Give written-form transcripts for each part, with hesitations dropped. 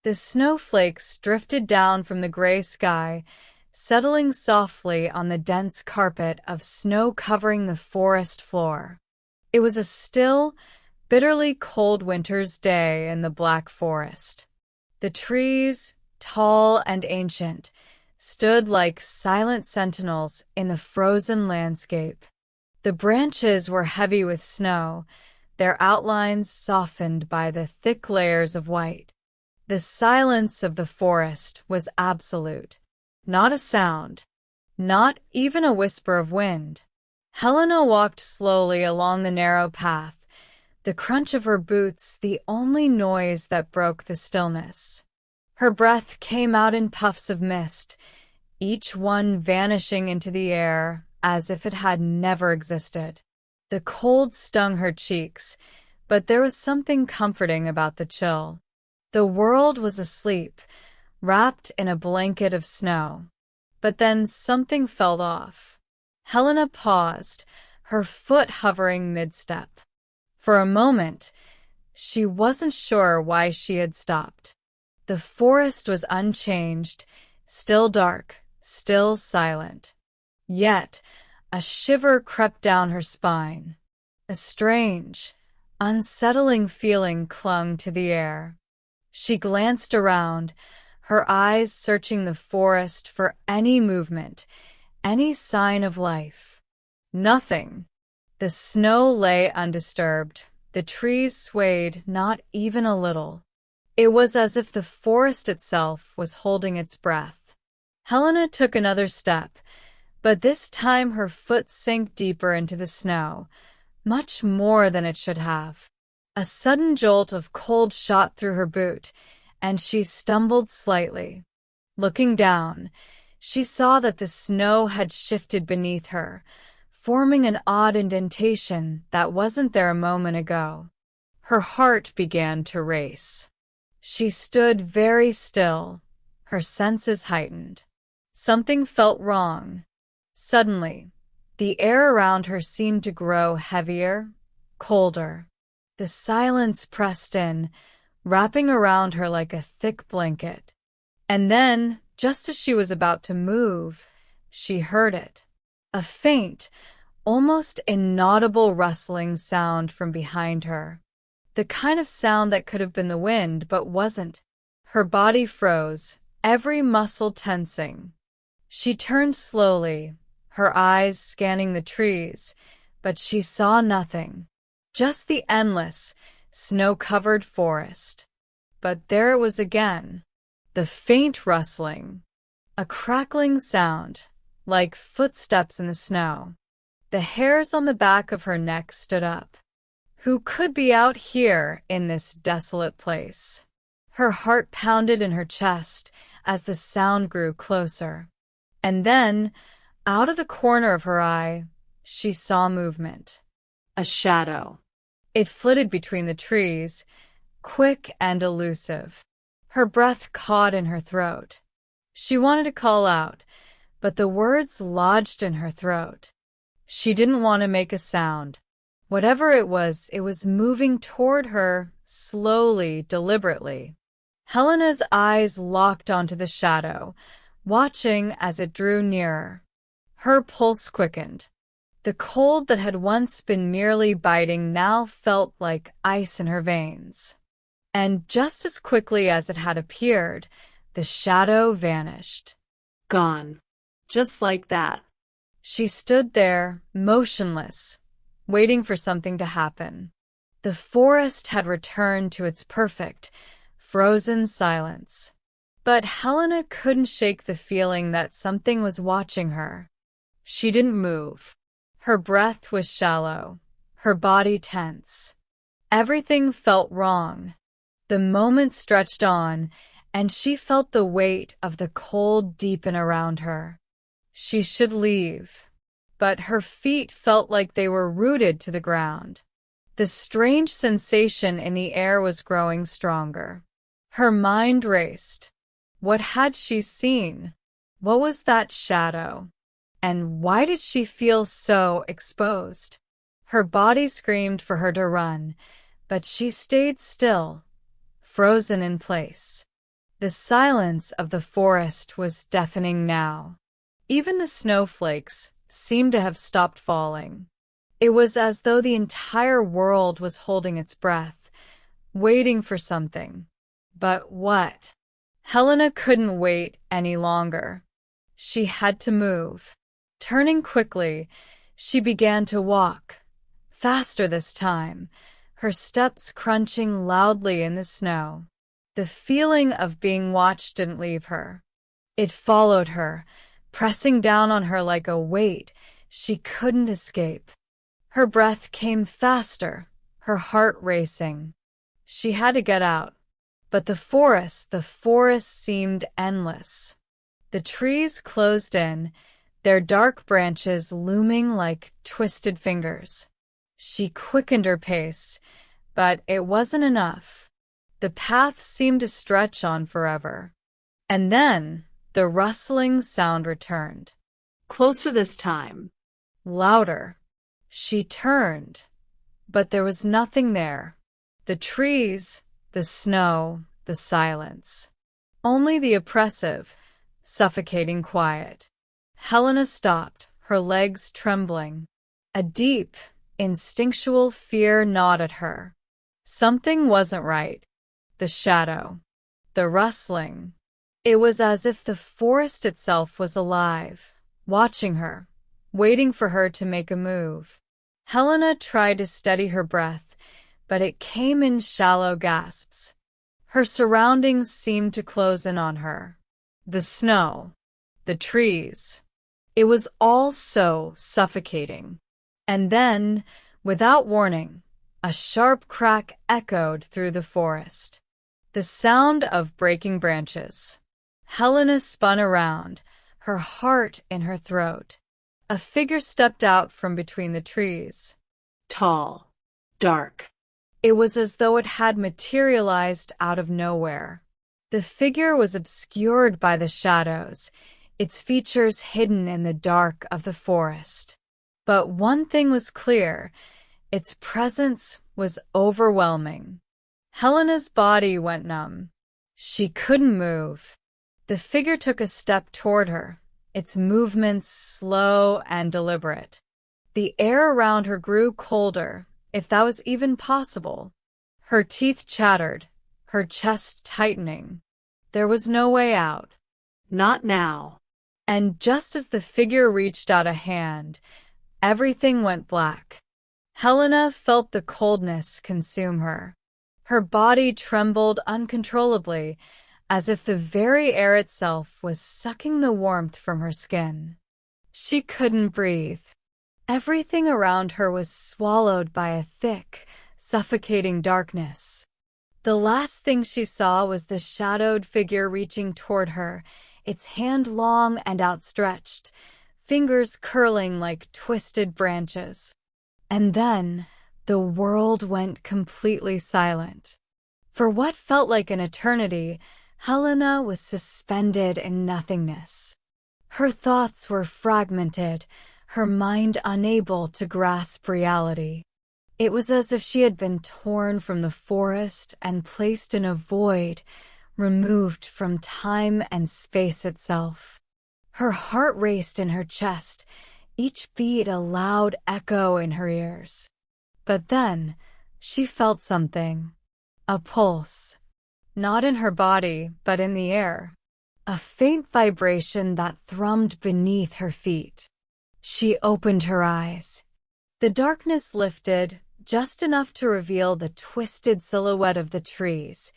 The snowflakes drifted down from the gray sky, settling softly on the dense carpet of snow covering the forest floor. It was a still, bitterly cold winter's day in the Black Forest. The trees, tall and ancient, stood like silent sentinels in the frozen landscape. The branches were heavy with snow, their outlines softened by the thick layers of white. The silence of the forest was absolute. Not a sound, not even a whisper of wind. Helena walked slowly along the narrow path, the crunch of her boots the only noise that broke the stillness. Her breath came out in puffs of mist, each one vanishing into the air as if it had never existed. The cold stung her cheeks, but there was something comforting about the chill. The world was asleep, wrapped in a blanket of snow. But then something fell off. Helena paused, her foot hovering mid-step. For a moment, she wasn't sure why she had stopped. The forest was unchanged, still dark, still silent. Yet, a shiver crept down her spine. A strange, unsettling feeling clung to the air. She glanced around, her eyes searching the forest for any movement, any sign of life. Nothing. The snow lay undisturbed. The trees swayed not even a little. It was as if the forest itself was holding its breath. Helena took another step, but this time her foot sank deeper into the snow, much more than it should have. A sudden jolt of cold shot through her boot, and she stumbled slightly. Looking down, she saw that the snow had shifted beneath her, forming an odd indentation that wasn't there a moment ago. Her heart began to race. She stood very still, her senses heightened. Something felt wrong. Suddenly, the air around her seemed to grow heavier, colder. The silence pressed in, wrapping around her like a thick blanket. And then, just as she was about to move, she heard it. A faint, almost inaudible rustling sound from behind her. The kind of sound that could have been the wind, but wasn't. Her body froze, every muscle tensing. She turned slowly, her eyes scanning the trees, but she saw nothing. Just the endless, snow-covered forest. But there it was again. The faint rustling. A crackling sound, like footsteps in the snow. The hairs on the back of her neck stood up. Who could be out here in this desolate place? Her heart pounded in her chest as the sound grew closer. And then, out of the corner of her eye, she saw movement. A shadow. It flitted between the trees, quick and elusive. Her breath caught in her throat. She wanted to call out, but the words lodged in her throat. She didn't want to make a sound. Whatever it was moving toward her, slowly, deliberately. Helena's eyes locked onto the shadow, watching as it drew nearer. Her pulse quickened. The cold that had once been merely biting now felt like ice in her veins. And just as quickly as it had appeared, the shadow vanished. Gone. Just like that. She stood there, motionless, waiting for something to happen. The forest had returned to its perfect, frozen silence. But Helena couldn't shake the feeling that something was watching her. She didn't move. Her breath was shallow, her body tense. Everything felt wrong. The moment stretched on, and she felt the weight of the cold deepen around her. She should leave, but her feet felt like they were rooted to the ground. The strange sensation in the air was growing stronger. Her mind raced. What had she seen? What was that shadow? And why did she feel so exposed? Her body screamed for her to run, but she stayed still, frozen in place. The silence of the forest was deafening now. Even the snowflakes seemed to have stopped falling. It was as though the entire world was holding its breath, waiting for something. But what? Helena couldn't wait any longer. She had to move. Turning quickly, she began to walk, faster this time, her steps crunching loudly in the snow. The feeling of being watched didn't leave her. It followed her, pressing down on her like a weight she couldn't escape. Her breath came faster, her heart racing. She had to get out. But the forest seemed endless. The trees closed in, their dark branches looming like twisted fingers. She quickened her pace, but it wasn't enough. The path seemed to stretch on forever. And then the rustling sound returned. Closer this time. Louder. She turned, but there was nothing there. The trees, the snow, the silence. Only the oppressive, suffocating quiet. Helena stopped, her legs trembling. A deep, instinctual fear gnawed at her. Something wasn't right. The shadow. The rustling. It was as if the forest itself was alive, watching her, waiting for her to make a move. Helena tried to steady her breath, but it came in shallow gasps. Her surroundings seemed to close in on her. The snow, the trees. It was all so suffocating. And then, without warning, a sharp crack echoed through the forest. The sound of breaking branches. Helena spun around, her heart in her throat. A figure stepped out from between the trees. Tall. Dark. It was as though it had materialized out of nowhere. The figure was obscured by the shadows, its features hidden in the dark of the forest. But one thing was clear, its presence was overwhelming. Helena's body went numb. She couldn't move. The figure took a step toward her, its movements slow and deliberate. The air around her grew colder, if that was even possible. Her teeth chattered, her chest tightening. There was no way out. Not now. And just as the figure reached out a hand, everything went black. Helena felt the coldness consume her. Her body trembled uncontrollably, as if the very air itself was sucking the warmth from her skin. She couldn't breathe. Everything around her was swallowed by a thick, suffocating darkness. The last thing she saw was the shadowed figure reaching toward her, its hand long and outstretched, fingers curling like twisted branches. And then the world went completely silent. For what felt like an eternity, Helena was suspended in nothingness. Her thoughts were fragmented, her mind unable to grasp reality. It was as if she had been torn from the forest and placed in a void, removed from time and space itself. Her heart raced in her chest, each beat a loud echo in her ears. But then she felt something. A pulse. Not in her body, but in the air. A faint vibration that thrummed beneath her feet. She opened her eyes. The darkness lifted, just enough to reveal the twisted silhouette of the trees.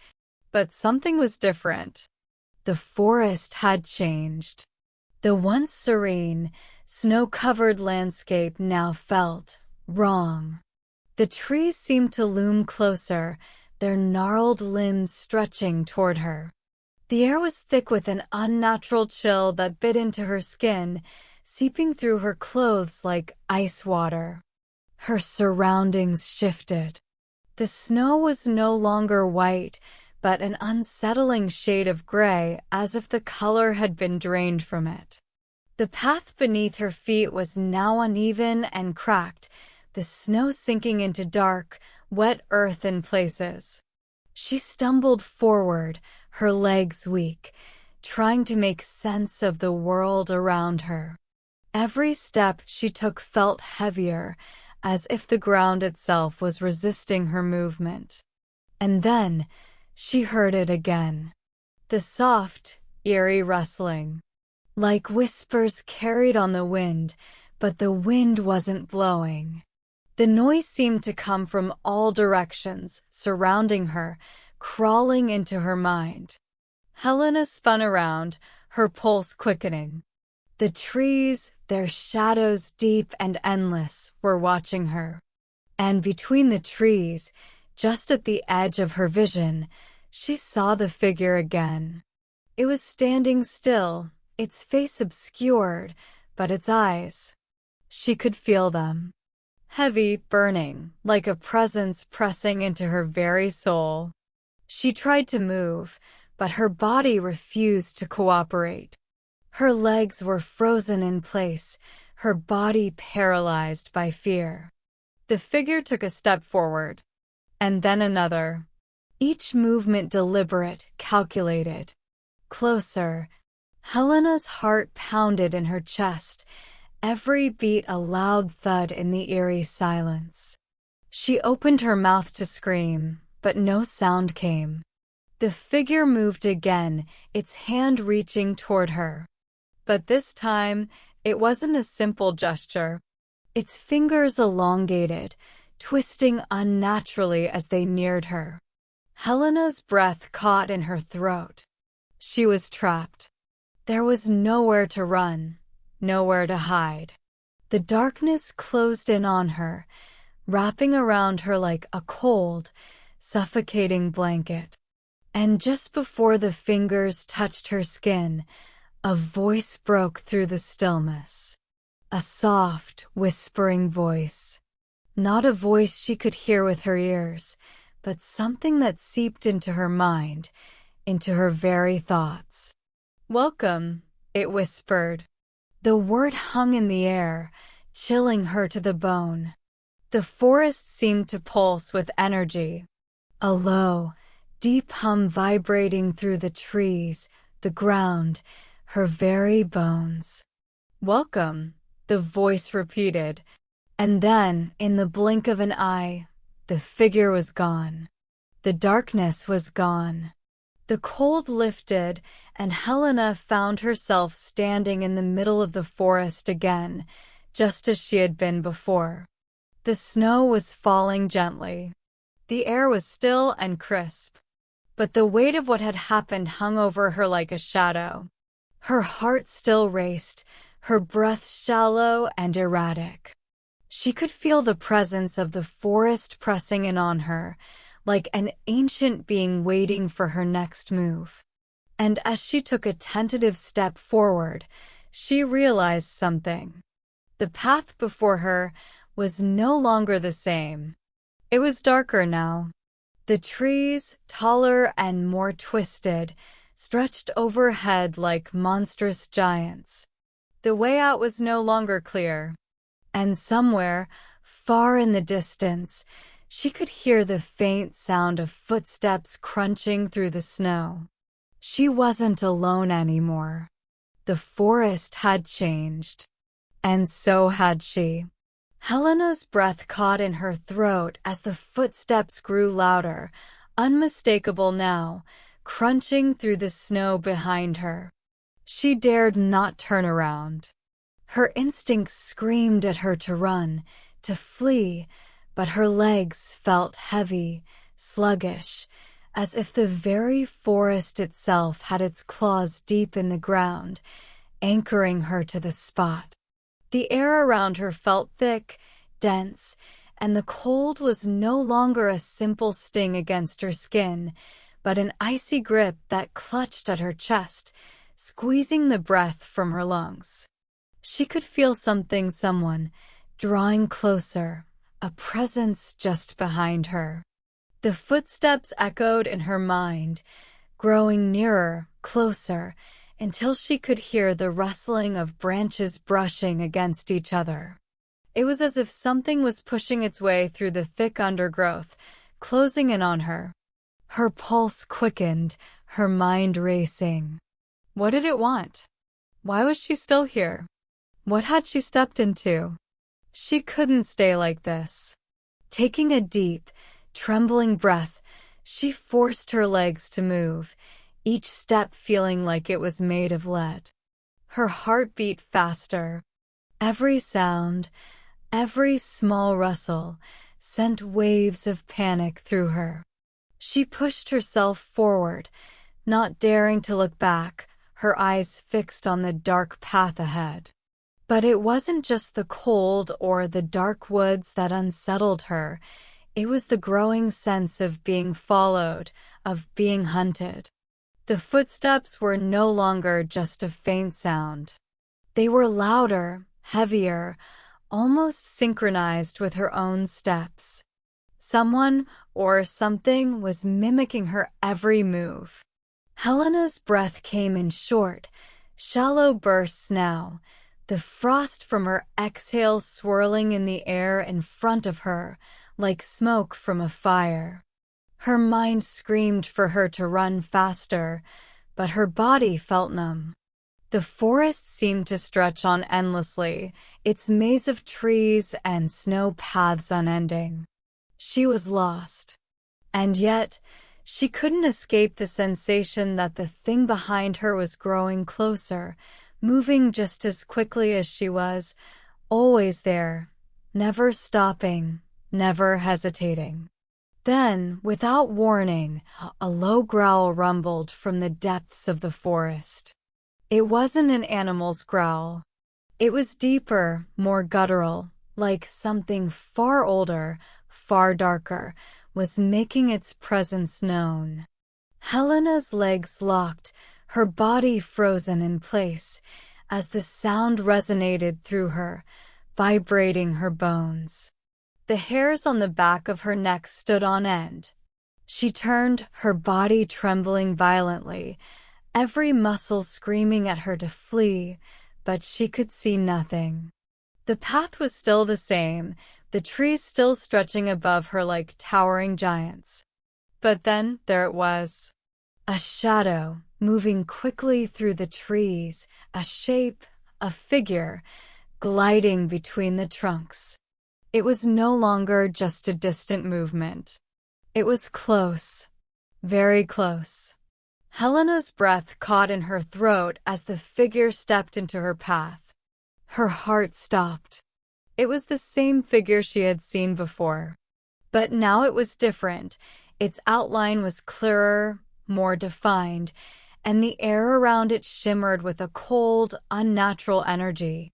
But something was different. The forest had changed. The once serene, snow-covered landscape now felt wrong. The trees seemed to loom closer, their gnarled limbs stretching toward her. The air was thick with an unnatural chill that bit into her skin, seeping through her clothes like ice water. Her surroundings shifted. The snow was no longer white, but an unsettling shade of gray, as if the color had been drained from it. The path beneath her feet was now uneven and cracked, the snow sinking into dark, wet earth in places. She stumbled forward, her legs weak, trying to make sense of the world around her. Every step she took felt heavier, as if the ground itself was resisting her movement. And then she heard it again. The soft, eerie rustling. Like whispers carried on the wind, but the wind wasn't blowing. The noise seemed to come from all directions, surrounding her, crawling into her mind. Helena spun around, her pulse quickening. The trees, their shadows deep and endless, were watching her. And between the trees, just at the edge of her vision, she saw the figure again. It was standing still, its face obscured, but its eyes. She could feel them. Heavy, burning, like a presence pressing into her very soul. She tried to move, but her body refused to cooperate. Her legs were frozen in place, her body paralyzed by fear. The figure took a step forward, and then another, each movement deliberate, calculated. Closer. Helena's heart pounded in her chest, every beat a loud thud in the eerie silence. She opened her mouth to scream, but no sound came. The figure moved again, its hand reaching toward her. But this time, it wasn't a simple gesture. Its fingers elongated, twisting unnaturally as they neared her. Helena's breath caught in her throat. She was trapped. There was nowhere to run, nowhere to hide. The darkness closed in on her, wrapping around her like a cold, suffocating blanket. And just before the fingers touched her skin, a voice broke through the stillness. A soft, whispering voice. Not a voice she could hear with her ears, but something that seeped into her mind, into her very thoughts. "Welcome," it whispered. The word hung in the air, chilling her to the bone. The forest seemed to pulse with energy. A low, deep hum vibrating through the trees, the ground, her very bones. "Welcome," the voice repeated, and then, in the blink of an eye, the figure was gone. The darkness was gone. The cold lifted, and Helena found herself standing in the middle of the forest again, just as she had been before. The snow was falling gently. The air was still and crisp, but the weight of what had happened hung over her like a shadow. Her heart still raced, her breath shallow and erratic. She could feel the presence of the forest pressing in on her, like an ancient being waiting for her next move. And as she took a tentative step forward, she realized something. The path before her was no longer the same. It was darker now. The trees, taller and more twisted, stretched overhead like monstrous giants. The way out was no longer clear. And somewhere, far in the distance, she could hear the faint sound of footsteps crunching through the snow. She wasn't alone anymore. The forest had changed. And so had she. Helena's breath caught in her throat as the footsteps grew louder, unmistakable now, crunching through the snow behind her. She dared not turn around. Her instincts screamed at her to run, to flee, but her legs felt heavy, sluggish, as if the very forest itself had its claws deep in the ground, anchoring her to the spot. The air around her felt thick, dense, and the cold was no longer a simple sting against her skin, but an icy grip that clutched at her chest, squeezing the breath from her lungs. She could feel someone, drawing closer, a presence just behind her. The footsteps echoed in her mind, growing nearer, closer, until she could hear the rustling of branches brushing against each other. It was as if something was pushing its way through the thick undergrowth, closing in on her. Her pulse quickened, her mind racing. What did it want? Why was she still here? What had she stepped into? She couldn't stay like this. Taking a deep, trembling breath, she forced her legs to move, each step feeling like it was made of lead. Her heart beat faster. Every sound, every small rustle, sent waves of panic through her. She pushed herself forward, not daring to look back, her eyes fixed on the dark path ahead. But it wasn't just the cold or the dark woods that unsettled her. It was the growing sense of being followed, of being hunted. The footsteps were no longer just a faint sound. They were louder, heavier, almost synchronized with her own steps. Someone or something was mimicking her every move. Helena's breath came in short, shallow bursts now, the frost from her exhale swirling in the air in front of her, like smoke from a fire. Her mind screamed for her to run faster, but her body felt numb. The forest seemed to stretch on endlessly, its maze of trees and snow paths unending. She was lost. And yet, she couldn't escape the sensation that the thing behind her was growing closer, moving just as quickly as she was, always there, never stopping, never hesitating. Then, without warning, a low growl rumbled from the depths of the forest. It wasn't an animal's growl. It was deeper, more guttural, like something far older, far darker, was making its presence known. Helena's legs locked, her body frozen in place, as the sound resonated through her, vibrating her bones. The hairs on the back of her neck stood on end. She turned, her body trembling violently, every muscle screaming at her to flee, but she could see nothing. The path was still the same, the trees still stretching above her like towering giants. But then there it was. A shadow, moving quickly through the trees, a shape, a figure, gliding between the trunks. It was no longer just a distant movement. It was close, very close. Helena's breath caught in her throat as the figure stepped into her path. Her heart stopped. It was the same figure she had seen before. But now it was different. Its outline was clearer, more defined, and the air around it shimmered with a cold, unnatural energy.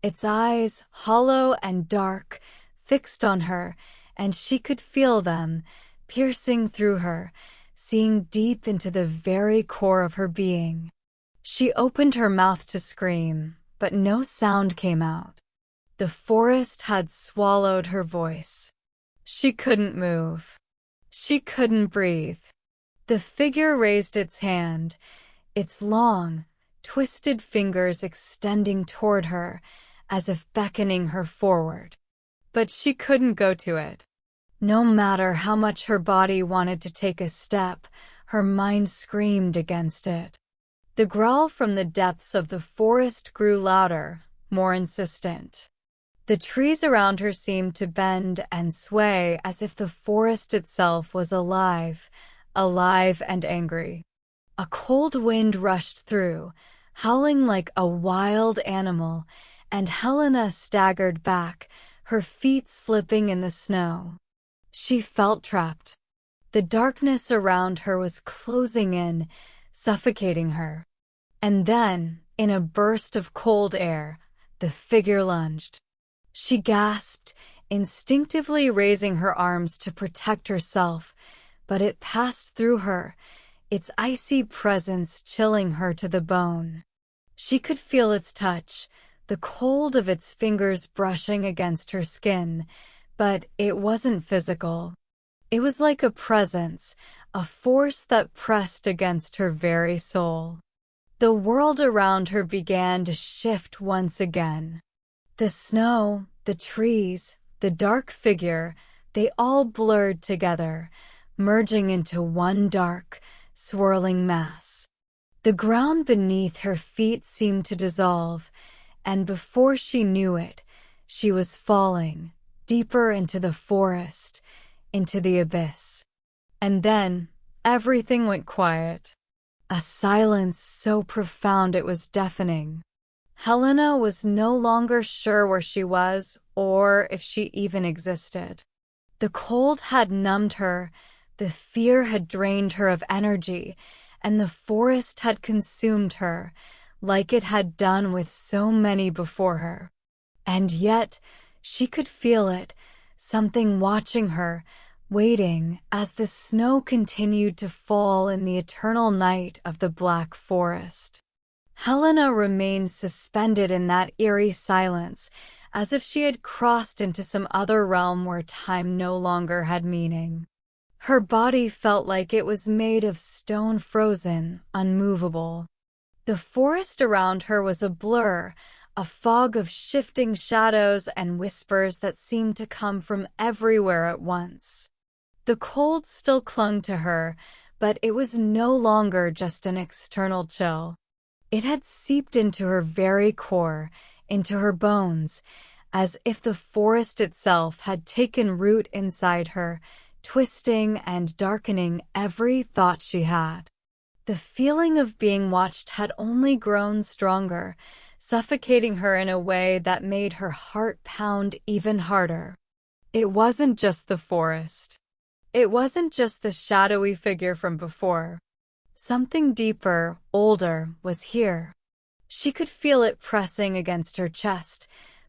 Its eyes, hollow and dark, fixed on her, and she could feel them, piercing through her, seeing deep into the very core of her being. She opened her mouth to scream, but no sound came out. The forest had swallowed her voice. She couldn't move. She couldn't breathe. The figure raised its hand, its long, twisted fingers extending toward her, as if beckoning her forward. But she couldn't go to it. No matter how much her body wanted to take a step, her mind screamed against it. The growl from the depths of the forest grew louder, more insistent. The trees around her seemed to bend and sway as if the forest itself was alive, alive and angry. A cold wind rushed through, howling like a wild animal, and Helena staggered back, her feet slipping in the snow. She felt trapped. The darkness around her was closing in, suffocating her. And then, in a burst of cold air, the figure lunged. She gasped, instinctively raising her arms to protect herself, but it passed through her, its icy presence chilling her to the bone. She could feel its touch, the cold of its fingers brushing against her skin, but it wasn't physical. It was like a presence, a force that pressed against her very soul. The world around her began to shift once again. The snow, the trees, the dark figure, they all blurred together, merging into one dark, swirling mass. The ground beneath her feet seemed to dissolve, and before she knew it, she was falling deeper into the forest, into the abyss. And then everything went quiet. A silence so profound it was deafening. Helena was no longer sure where she was or if she even existed. The cold had numbed her, the fear had drained her of energy, and the forest had consumed her, like it had done with so many before her. And yet, she could feel it, something watching her, waiting as the snow continued to fall in the eternal night of the Black Forest. Helena remained suspended in that eerie silence, as if she had crossed into some other realm where time no longer had meaning. Her body felt like it was made of stone, frozen, unmovable. The forest around her was a blur, a fog of shifting shadows and whispers that seemed to come from everywhere at once. The cold still clung to her, but it was no longer just an external chill. It had seeped into her very core, into her bones, as if the forest itself had taken root inside her, twisting and darkening every thought she had. The feeling of being watched had only grown stronger, suffocating her in a way that made her heart pound even harder. It wasn't just the forest. It wasn't just the shadowy figure from before. Something deeper, older, was here. She could feel it pressing against her chest,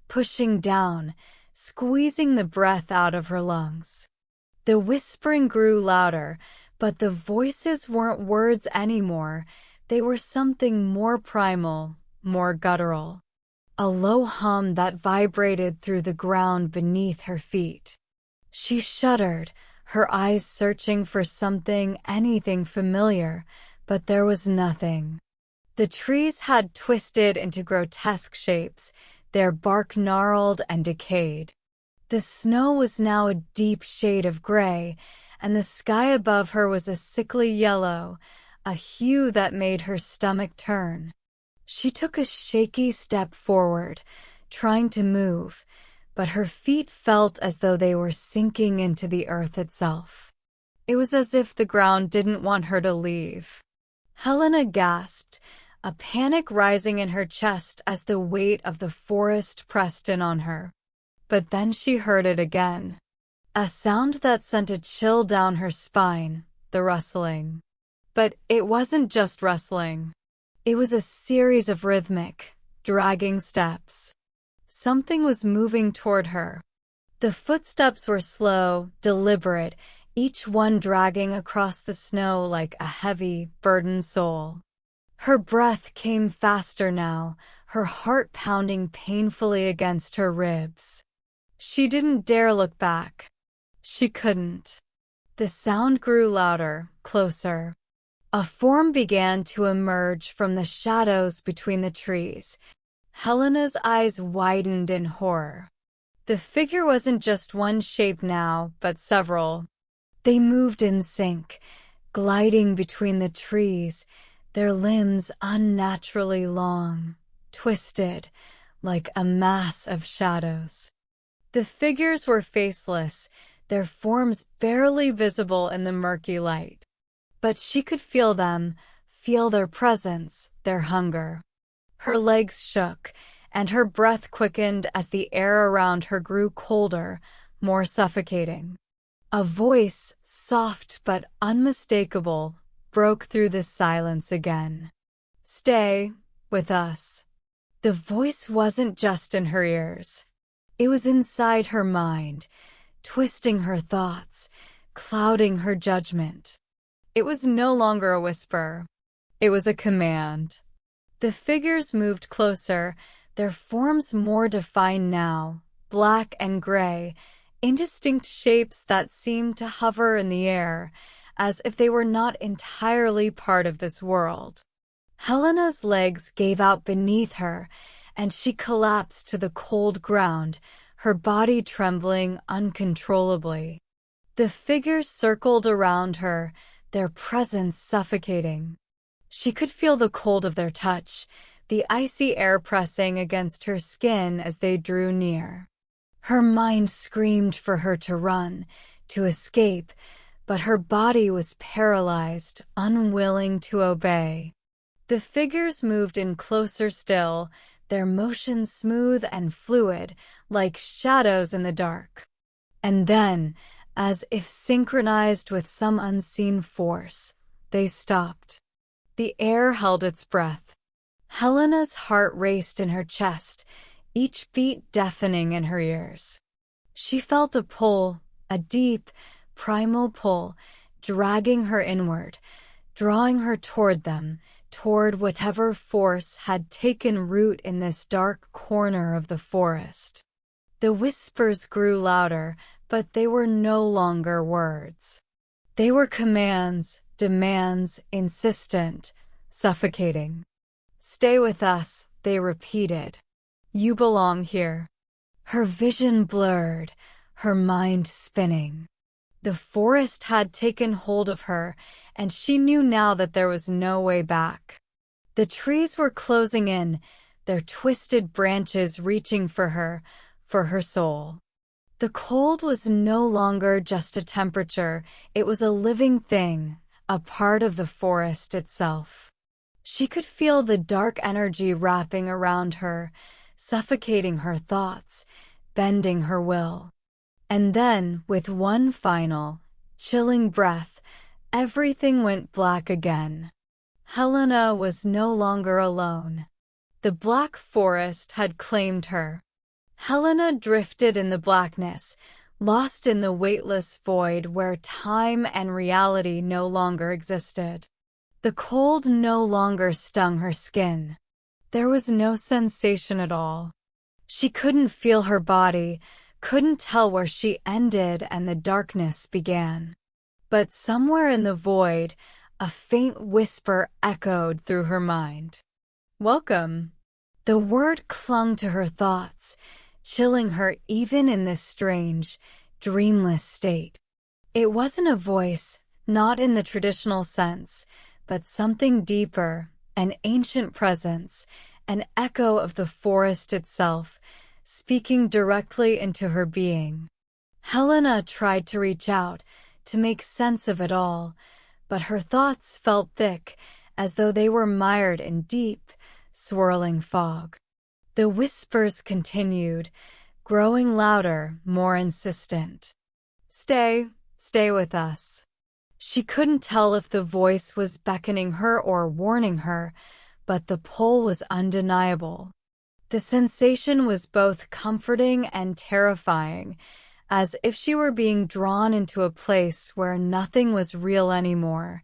pushing down, squeezing the breath out of her lungs. The whispering grew louder, but the voices weren't words anymore. They were something more primal, more guttural. A low hum that vibrated through the ground beneath her feet. She shuddered, her eyes searching for something, anything familiar, but there was nothing. The trees had twisted into grotesque shapes, their bark gnarled and decayed. The snow was now a deep shade of gray, and the sky above her was a sickly yellow, a hue that made her stomach turn. She took a shaky step forward, trying to move, but her feet felt as though they were sinking into the earth itself. It was as if the ground didn't want her to leave. Helena gasped, a panic rising in her chest as the weight of the forest pressed in on her. But then she heard it again. A sound that sent a chill down her spine, the rustling. But it wasn't just rustling. It was a series of rhythmic, dragging steps. Something was moving toward her. The footsteps were slow, deliberate, each one dragging across the snow like a heavy, burdened soul. Her breath came faster now, her heart pounding painfully against her ribs. She didn't dare look back. She couldn't. The sound grew louder, closer. A form began to emerge from the shadows between the trees. Helena's eyes widened in horror. The figure wasn't just one shape now, but several. They moved in sync, gliding between the trees, their limbs unnaturally long, twisted, like a mass of shadows. The figures were faceless, their forms barely visible in the murky light. But she could feel them, feel their presence, their hunger. Her legs shook, and her breath quickened as the air around her grew colder, more suffocating. A voice, soft but unmistakable, broke through the silence again. "Stay with us." The voice wasn't just in her ears. It was inside her mind, twisting her thoughts, clouding her judgment. It was no longer a whisper. It was a command. The figures moved closer, their forms more defined now, black and gray, indistinct shapes that seemed to hover in the air, as if they were not entirely part of this world. Helena's legs gave out beneath her, and she collapsed to the cold ground, her body trembling uncontrollably. The figures circled around her, their presence suffocating. She could feel the cold of their touch, the icy air pressing against her skin as they drew near. Her mind screamed for her to run, to escape, but her body was paralyzed, unwilling to obey. The figures moved in closer still, their motions smooth and fluid, like shadows in the dark. And then, as if synchronized with some unseen force, they stopped. The air held its breath. Helena's heart raced in her chest, each beat deafening in her ears. She felt a pull, a deep, primal pull, dragging her inward, drawing her toward them, toward whatever force had taken root in this dark corner of the forest. The whispers grew louder, but they were no longer words. They were commands, demands, insistent, suffocating. "Stay with us," they repeated. "You belong here." Her vision blurred, her mind spinning. The forest had taken hold of her, and she knew now that there was no way back. The trees were closing in, their twisted branches reaching for her soul. The cold was no longer just a temperature, it was a living thing, a part of the forest itself. She could feel the dark energy wrapping around her, suffocating her thoughts, bending her will. And then, with one final, chilling breath, everything went black again. Helena was no longer alone. The black forest had claimed her. Helena drifted in the blackness, lost in the weightless void where time and reality no longer existed. The cold no longer stung her skin. There was no sensation at all. She couldn't feel her body, couldn't tell where she ended and the darkness began. But somewhere in the void, a faint whisper echoed through her mind. "Welcome." The word clung to her thoughts, chilling her even in this strange, dreamless state. It wasn't a voice, not in the traditional sense, but something deeper, an ancient presence, an echo of the forest itself, speaking directly into her being. Helena tried to reach out, to make sense of it all, but her thoughts felt thick, as though they were mired in deep, swirling fog. The whispers continued, growing louder, more insistent. "Stay with us." She couldn't tell if the voice was beckoning her or warning her, but the pull was undeniable. The sensation was both comforting and terrifying, as if she were being drawn into a place where nothing was real anymore,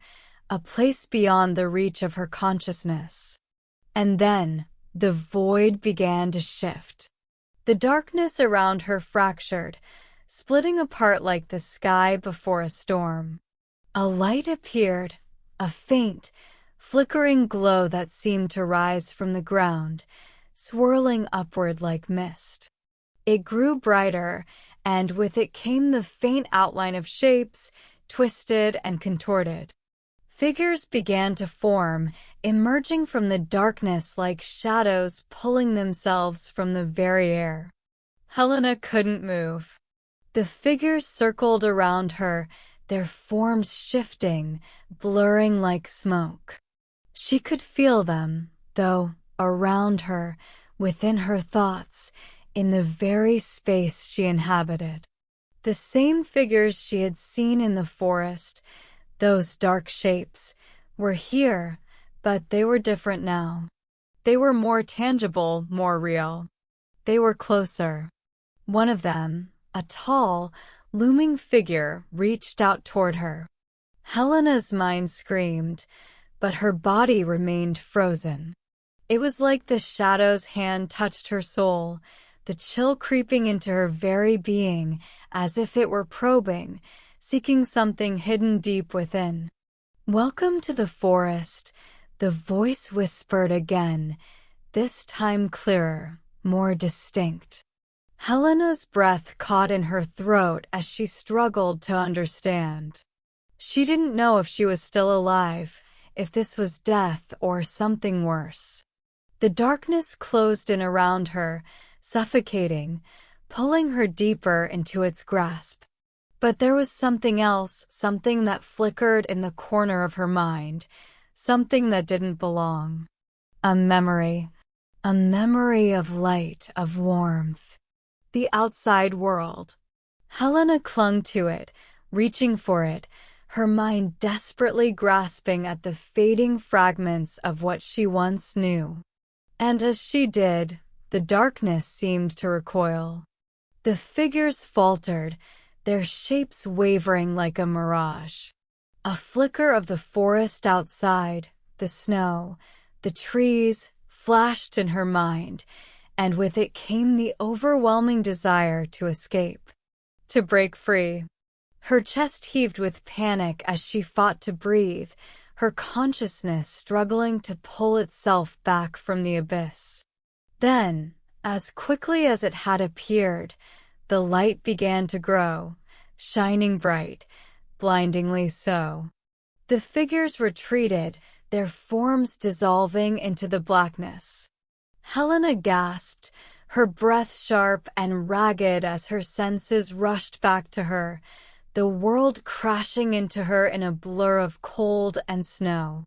a place beyond the reach of her consciousness. And then, the void began to shift. The darkness around her fractured, splitting apart like the sky before a storm. A light appeared, a faint, flickering glow that seemed to rise from the ground, swirling upward like mist. It grew brighter, and with it came the faint outline of shapes, twisted and contorted. Figures began to form, emerging from the darkness like shadows pulling themselves from the very air. Helena couldn't move. The figures circled around her, their forms shifting, blurring like smoke. She could feel them, though, around her, within her thoughts, in the very space she inhabited. The same figures she had seen in the forest, those dark shapes, were here, but they were different now. They were more tangible, more real. They were closer. One of them, a tall, looming figure, reached out toward her. Helena's mind screamed, but her body remained frozen. It was like the shadow's hand touched her soul, the chill creeping into her very being, as if it were probing, seeking something hidden deep within. "Welcome to the forest," the voice whispered again, this time clearer, more distinct. Helena's breath caught in her throat as she struggled to understand. She didn't know if she was still alive, if this was death or something worse. The darkness closed in around her, suffocating, pulling her deeper into its grasp. But there was something else, something that flickered in the corner of her mind, something that didn't belong. A memory. A memory of light, of warmth. The outside world. Helena clung to it, reaching for it, her mind desperately grasping at the fading fragments of what she once knew. And as she did, the darkness seemed to recoil. The figures faltered, their shapes wavering like a mirage. A flicker of the forest outside, the snow, the trees, flashed in her mind, and with it came the overwhelming desire to escape, to break free. Her chest heaved with panic as she fought to breathe, her consciousness struggling to pull itself back from the abyss. Then, as quickly as it had appeared, the light began to grow, shining bright, blindingly so. The figures retreated, their forms dissolving into the blackness. Helena gasped, her breath sharp and ragged as her senses rushed back to her, the world crashing into her in a blur of cold and snow.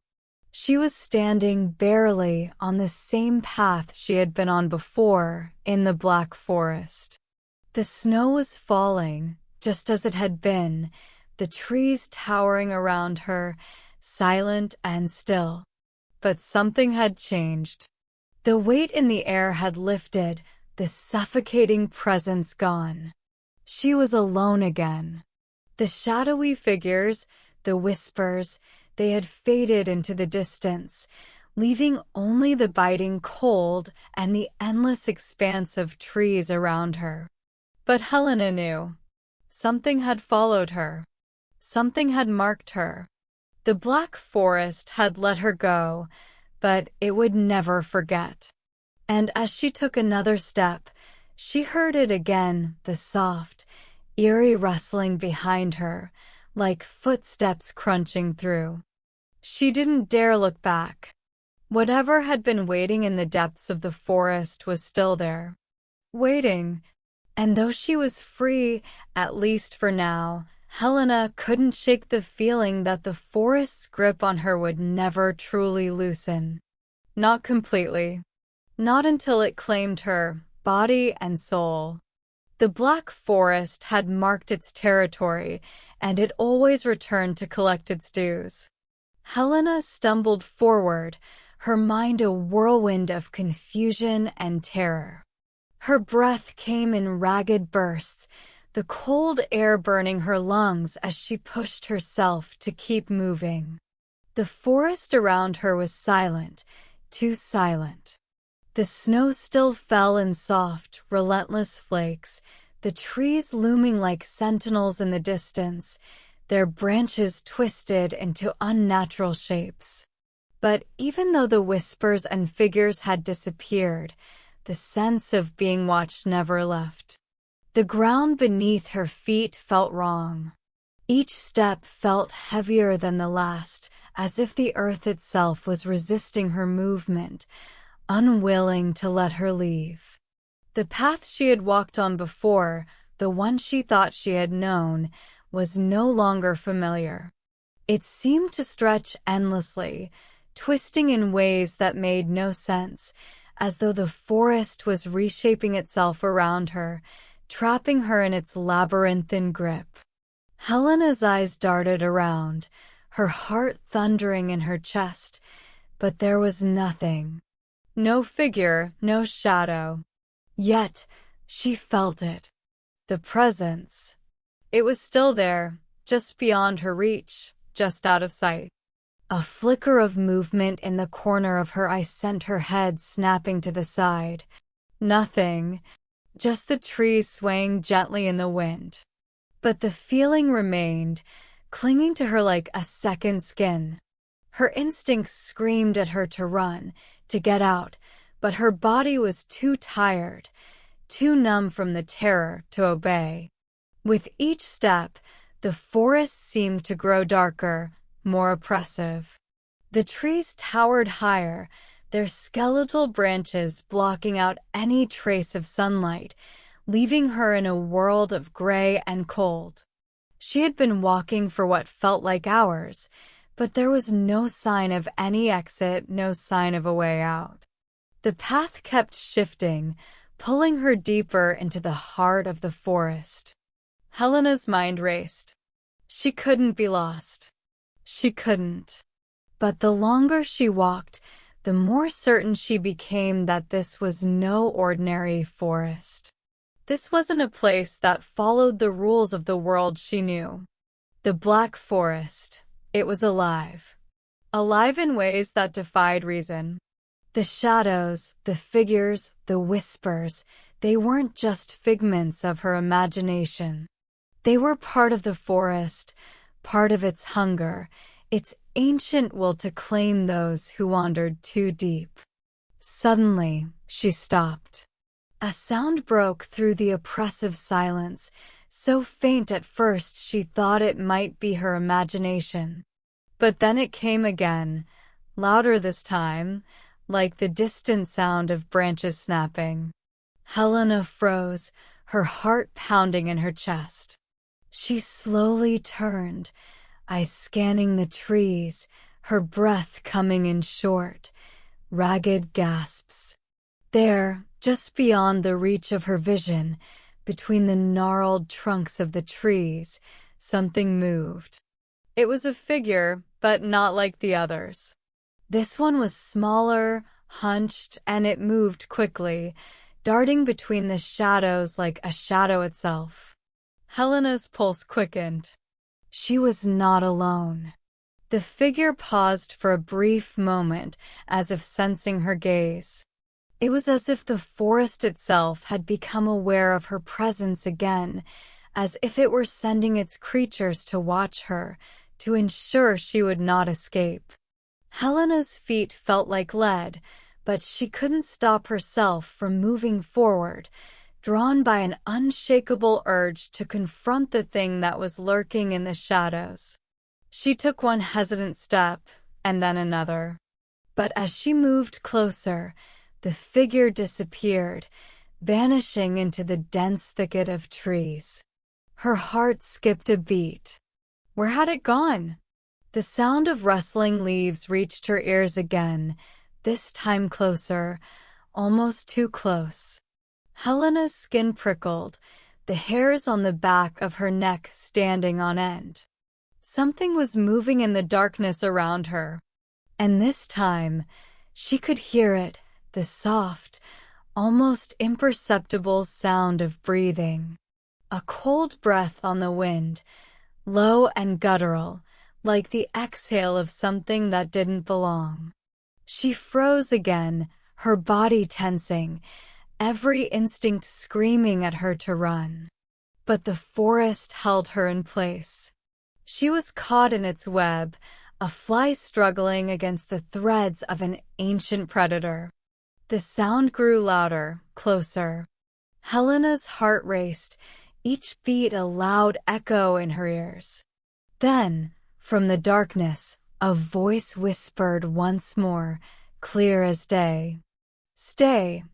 She was standing barely on the same path she had been on before in the Black Forest. The snow was falling, just as it had been, the trees towering around her, silent and still. But something had changed. The weight in the air had lifted, the suffocating presence gone. She was alone again. The shadowy figures, the whispers, they had faded into the distance, leaving only the biting cold and the endless expanse of trees around her. But Helena knew. Something had followed her. Something had marked her. The Black Forest had let her go, but it would never forget. And as she took another step, she heard it again, the soft, eerie rustling behind her, like footsteps crunching through. She didn't dare look back. Whatever had been waiting in the depths of the forest was still there. Waiting. And though she was free, at least for now, Helena couldn't shake the feeling that the forest's grip on her would never truly loosen. Not completely. Not until it claimed her, body and soul. The Black Forest had marked its territory, and it always returned to collect its dues. Helena stumbled forward, her mind a whirlwind of confusion and terror. Her breath came in ragged bursts, the cold air burning her lungs as she pushed herself to keep moving. The forest around her was silent, too silent. The snow still fell in soft, relentless flakes, the trees looming like sentinels in the distance, their branches twisted into unnatural shapes. But even though the whispers and figures had disappeared, the sense of being watched never left. The ground beneath her feet felt wrong. Each step felt heavier than the last, as if the earth itself was resisting her movement, unwilling to let her leave. The path she had walked on before, the one she thought she had known, was no longer familiar. It seemed to stretch endlessly, twisting in ways that made no sense, as though the forest was reshaping itself around her, trapping her in its labyrinthine grip. Helena's eyes darted around, her heart thundering in her chest, but there was nothing. No figure, no shadow. Yet, she felt it. The presence. It was still there, just beyond her reach, just out of sight. A flicker of movement in the corner of her eye sent her head snapping to the side. Nothing. Just the trees swaying gently in the wind. But the feeling remained, clinging to her like a second skin. Her instincts screamed at her to run, to get out, but her body was too tired, too numb from the terror to obey. With each step, The forest seemed to grow darker, more oppressive. The trees towered higher, their skeletal branches blocking out any trace of sunlight, leaving her in a world of gray and cold. She had been walking for what felt like hours, but there was no sign of any exit, no sign of a way out. The path kept shifting, pulling her deeper into the heart of the forest. Helena's mind raced. She couldn't be lost. She couldn't. But the longer she walked, the more certain she became that this was no ordinary forest. This wasn't a place that followed the rules of the world she knew. The Black Forest. It was alive. Alive in ways that defied reason. The shadows, the figures, the whispers, they weren't just figments of her imagination. They were part of the forest, part of its hunger, its ancient will to claim those who wandered too deep. Suddenly, she stopped. A sound broke through the oppressive silence, so faint at first she thought it might be her imagination. But then it came again, louder this time, like the distant sound of branches snapping. Helena froze, her heart pounding in her chest. She slowly turned, eyes scanning the trees, her breath coming in short, ragged gasps. There, just beyond the reach of her vision, between the gnarled trunks of the trees, something moved. It was a figure, but not like the others. This one was smaller, hunched, and it moved quickly, darting between the shadows like a shadow itself. Helena's pulse quickened. She was not alone. The figure paused for a brief moment, as if sensing her gaze. It was as if the forest itself had become aware of her presence again, as if it were sending its creatures to watch her, to ensure she would not escape. Helena's feet felt like lead, but she couldn't stop herself from moving forward, drawn by an unshakable urge to confront the thing that was lurking in the shadows. She took one hesitant step, and then another. But as she moved closer, the figure disappeared, vanishing into the dense thicket of trees. Her heart skipped a beat. Where had it gone? The sound of rustling leaves reached her ears again, this time closer, almost too close. Helena's skin prickled, the hairs on the back of her neck standing on end. Something was moving in the darkness around her. And this time, she could hear it, the soft, almost imperceptible sound of breathing. A cold breath on the wind, low and guttural, like the exhale of something that didn't belong. She froze again, her body tensing, every instinct screaming at her to run. But the forest held her in place. She was caught in its web, a fly struggling against the threads of an ancient predator. The sound grew louder, closer. Helena's heart raced, each beat a loud echo in her ears. Then, from the darkness, a voice whispered once more, clear as day. "Stay."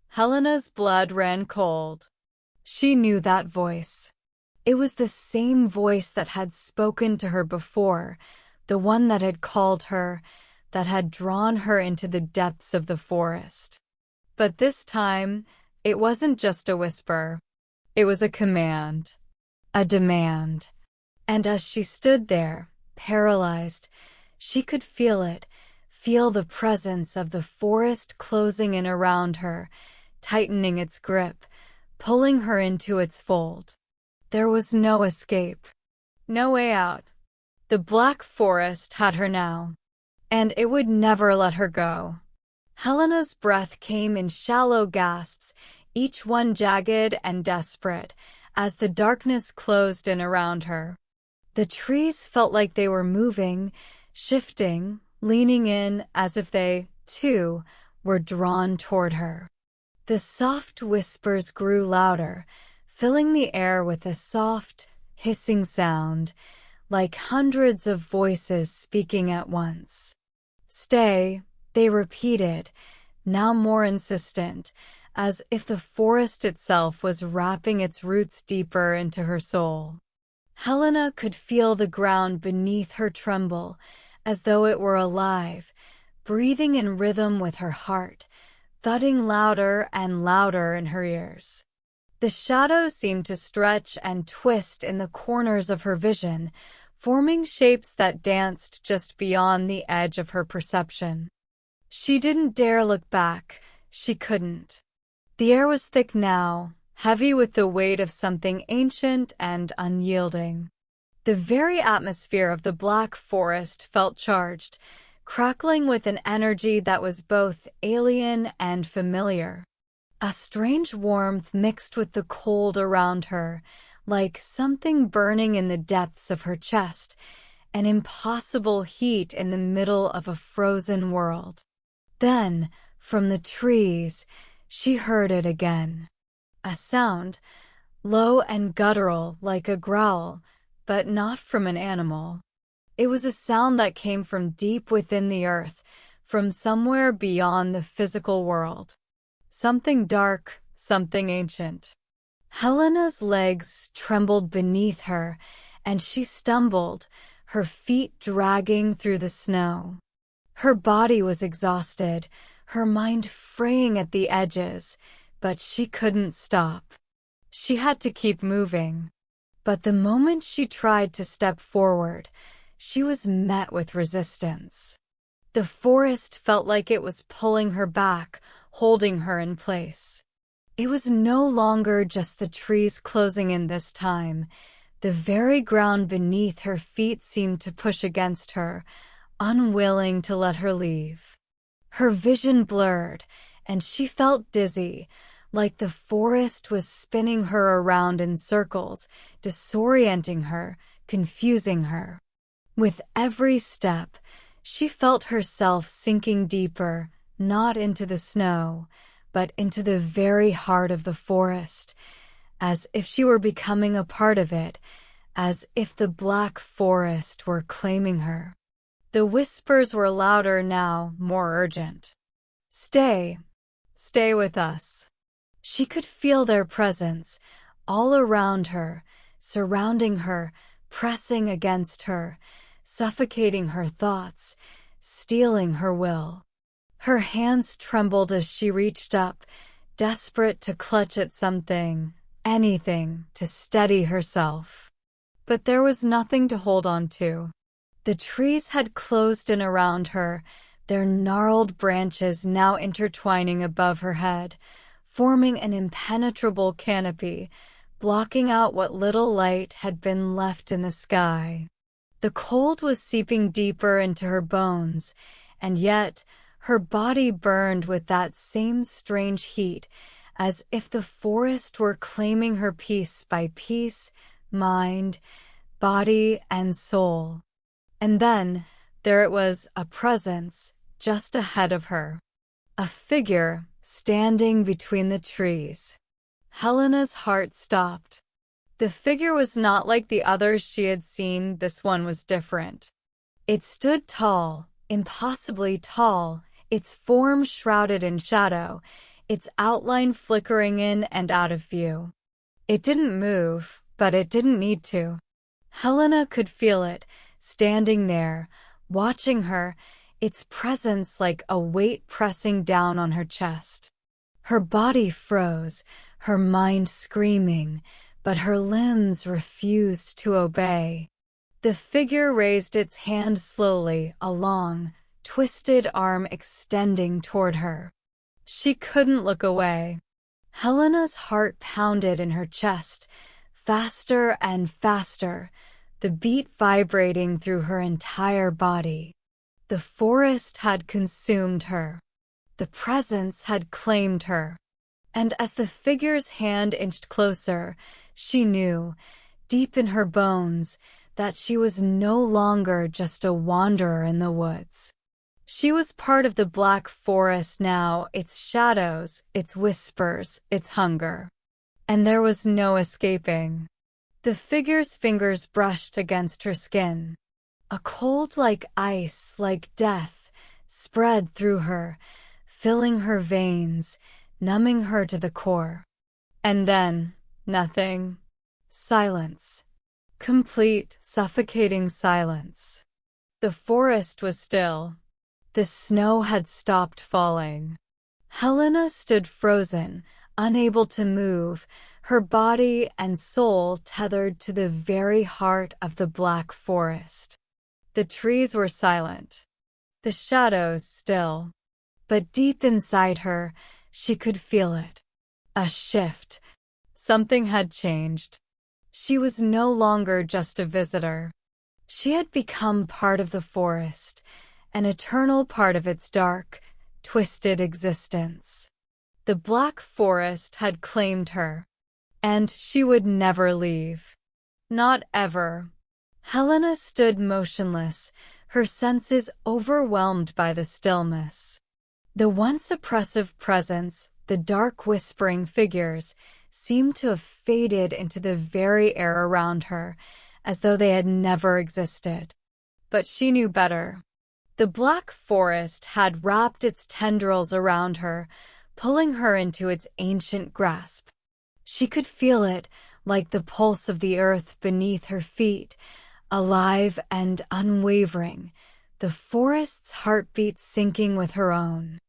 Helena's blood ran cold. She knew that voice. It was the same voice that had spoken to her before, the one that had called her, that had drawn her into the depths of the forest. But this time, it wasn't just a whisper. It was a command, a demand. And as she stood there, paralyzed, she could feel it, feel the presence of the forest closing in around her, tightening its grip, pulling her into its fold. There was no escape, no way out. The Black Forest had her now, and it would never let her go. Helena's breath came in shallow gasps, each one jagged and desperate, as the darkness closed in around her. The trees felt like they were moving, shifting, leaning in as if they, too, were drawn toward her. The soft whispers grew louder, filling the air with a soft, hissing sound, like hundreds of voices speaking at once. "Stay," they repeated, now more insistent, as if the forest itself was wrapping its roots deeper into her soul. Helena could feel the ground beneath her tremble, as though it were alive, breathing in rhythm with her heart, thudding louder and louder in her ears. The shadows seemed to stretch and twist in the corners of her vision, forming shapes that danced just beyond the edge of her perception. She didn't dare look back. She couldn't. The air was thick now, heavy with the weight of something ancient and unyielding. The very atmosphere of the Black Forest felt charged, crackling with an energy that was both alien and familiar. A strange warmth mixed with the cold around her, like something burning in the depths of her chest, an impossible heat in the middle of a frozen world. Then, from the trees, she heard it again. A sound, low and guttural like a growl, but not from an animal. It was a sound that came from deep within the earth, from somewhere beyond the physical world. Something dark, something ancient. Helena's legs trembled beneath her, and she stumbled, her feet dragging through the snow. Her body was exhausted, her mind fraying at the edges, but she couldn't stop. She had to keep moving. But the moment she tried to step forward, she was met with resistance. The forest felt like it was pulling her back, holding her in place. It was no longer just the trees closing in this time. The very ground beneath her feet seemed to push against her, unwilling to let her leave. Her vision blurred, and she felt dizzy, like the forest was spinning her around in circles, disorienting her, confusing her. With every step, she felt herself sinking deeper, not into the snow, but into the very heart of the forest, as if she were becoming a part of it, as if the Black Forest were claiming her. The whispers were louder now, more urgent. "Stay. Stay with us." She could feel their presence, all around her, surrounding her, pressing against her, suffocating her thoughts, stealing her will. Her hands trembled as she reached up, desperate to clutch at something, anything, to steady herself. But there was nothing to hold on to. The trees had closed in around her, their gnarled branches now intertwining above her head, forming an impenetrable canopy, blocking out what little light had been left in the sky. The cold was seeping deeper into her bones, and yet her body burned with that same strange heat, as if the forest were claiming her piece by piece, mind, body, and soul. And then there it was, a presence just ahead of her. A figure standing between the trees. Helena's heart stopped. The figure was not like the others she had seen. This one was different. It stood tall, impossibly tall, its form shrouded in shadow, its outline flickering in and out of view. It didn't move, but it didn't need to. Helena could feel it, standing there, watching her, its presence like a weight pressing down on her chest. Her body froze, her mind screaming, but her limbs refused to obey. The figure raised its hand slowly, a long, twisted arm extending toward her. She couldn't look away. Helena's heart pounded in her chest, faster and faster, the beat vibrating through her entire body. The forest had consumed her. The presence had claimed her. And as the figure's hand inched closer, she knew, deep in her bones, that she was no longer just a wanderer in the woods. She was part of the Black Forest now, its shadows, its whispers, its hunger. And there was no escaping. The figure's fingers brushed against her skin. A cold like ice, like death, spread through her, filling her veins, numbing her to the core. And then, nothing. Silence. Complete, suffocating silence. The forest was still. The snow had stopped falling. Helena stood frozen, unable to move, her body and soul tethered to the very heart of the black forest. The trees were silent, the shadows still, but deep inside her, she could feel it. A shift. Something had changed. She was no longer just a visitor. She had become part of the forest, an eternal part of its dark, twisted existence. The black forest had claimed her, and she would never leave. Not ever. Helena stood motionless, her senses overwhelmed by the stillness. The once oppressive presence, the dark whispering figures, seemed to have faded into the very air around her, as though they had never existed. But she knew better. The black forest had wrapped its tendrils around her, pulling her into its ancient grasp. She could feel it, like the pulse of the earth beneath her feet, alive and unwavering, the forest's heartbeat syncing with her own.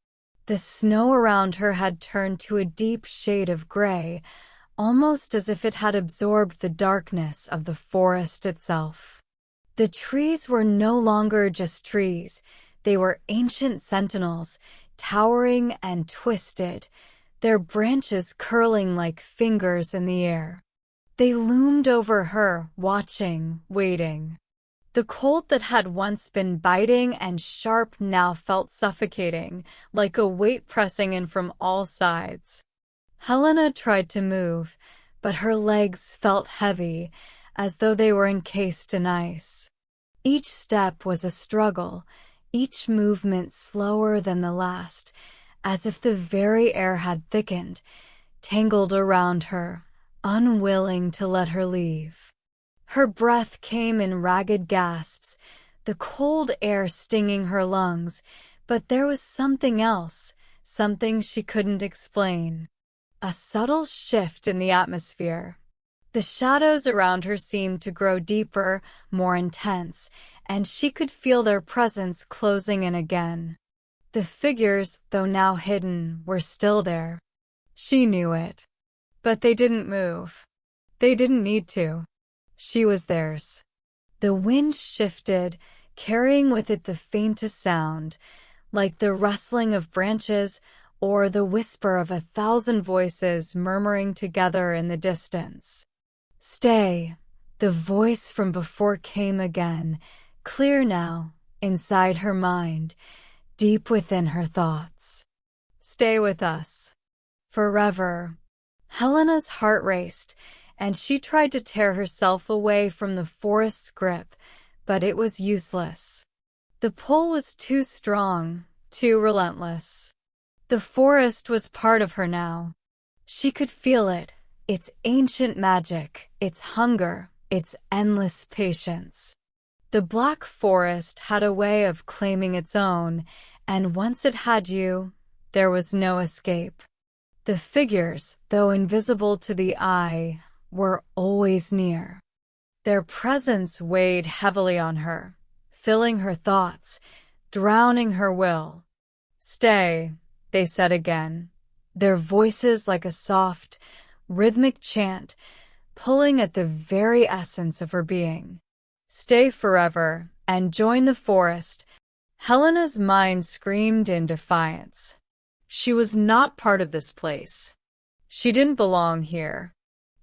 The snow around her had turned to a deep shade of gray, almost as if it had absorbed the darkness of the forest itself. The trees were no longer just trees. They were ancient sentinels, towering and twisted, their branches curling like fingers in the air. They loomed over her, watching, waiting. The cold that had once been biting and sharp now felt suffocating, like a weight pressing in from all sides. Helena tried to move, but her legs felt heavy, as though they were encased in ice. Each step was a struggle, each movement slower than the last, as if the very air had thickened, tangled around her, unwilling to let her leave. Her breath came in ragged gasps, the cold air stinging her lungs, but there was something else, something she couldn't explain. A subtle shift in the atmosphere. The shadows around her seemed to grow deeper, more intense, and she could feel their presence closing in again. The figures, though now hidden, were still there. She knew it. But they didn't move. They didn't need to. She was theirs. The wind shifted, carrying with it the faintest sound, like the rustling of branches or the whisper of 1,000 voices murmuring together in the distance. Stay. The voice from before came again, clear now, inside her mind, deep within her thoughts. Stay with us. Forever. Helena's heart raced, and she tried to tear herself away from the forest's grip, but it was useless. The pull was too strong, too relentless. The forest was part of her now. She could feel it, its ancient magic, its hunger, its endless patience. The black forest had a way of claiming its own, and once it had you, there was no escape. The figures, though invisible to the eye, were always near. Their presence weighed heavily on her, filling her thoughts, drowning her will. Stay, they said again, their voices like a soft, rhythmic chant, pulling at the very essence of her being. Stay forever and join the forest. Helena's mind screamed in defiance. She was not part of this place. She didn't belong here.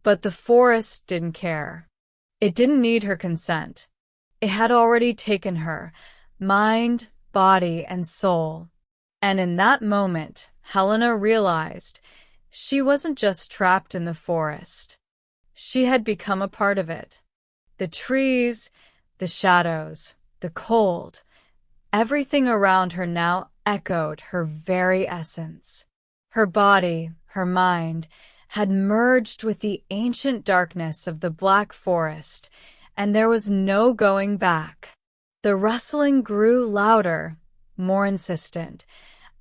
But the forest didn't care. It didn't need her consent. It had already taken her, mind, body, and soul. And in that moment, Helena realized she wasn't just trapped in the forest. She had become a part of it. The trees, the shadows, the cold, everything around her now echoed her very essence. Her body, her mind, had merged with the ancient darkness of the Black Forest, and there was no going back. The rustling grew louder, more insistent,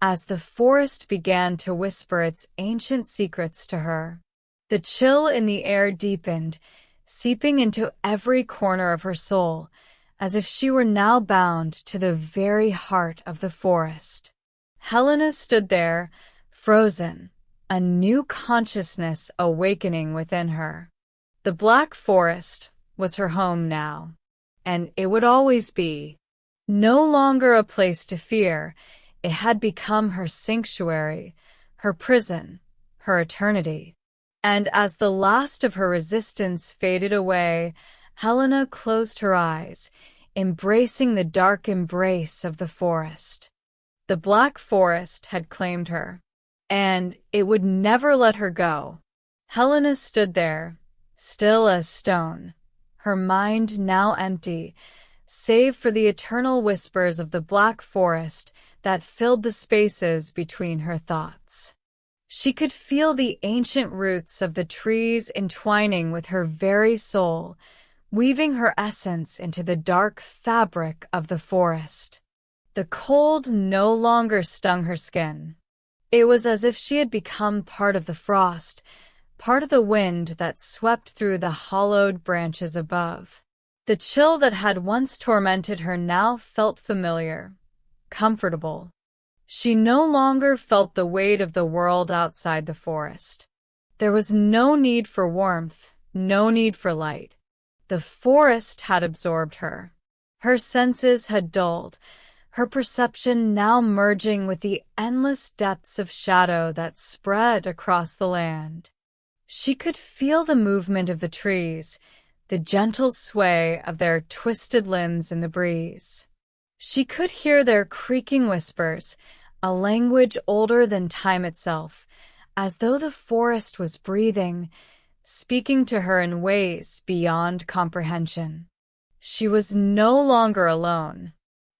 as the forest began to whisper its ancient secrets to her. The chill in the air deepened, seeping into every corner of her soul, as if she were now bound to the very heart of the forest. Helena stood there, frozen, a new consciousness awakening within her. The Black Forest was her home now, and it would always be. No longer a place to fear, it had become her sanctuary, her prison, her eternity. And as the last of her resistance faded away, Helena closed her eyes, embracing the dark embrace of the forest. The Black Forest had claimed her, and it would never let her go. Helena stood there, still as stone, her mind now empty, save for the eternal whispers of the Black Forest that filled the spaces between her thoughts. She could feel the ancient roots of the trees entwining with her very soul, weaving her essence into the dark fabric of the forest. The cold no longer stung her skin. It was as if she had become part of the frost, part of the wind that swept through the hollowed branches above. The chill that had once tormented her now felt familiar, comfortable. She no longer felt the weight of the world outside the forest. There was no need for warmth, no need for light. The forest had absorbed her. Her senses had dulled, her perception now merging with the endless depths of shadow that spread across the land. She could feel the movement of the trees, the gentle sway of their twisted limbs in the breeze. She could hear their creaking whispers, a language older than time itself, as though the forest was breathing, speaking to her in ways beyond comprehension. She was no longer alone.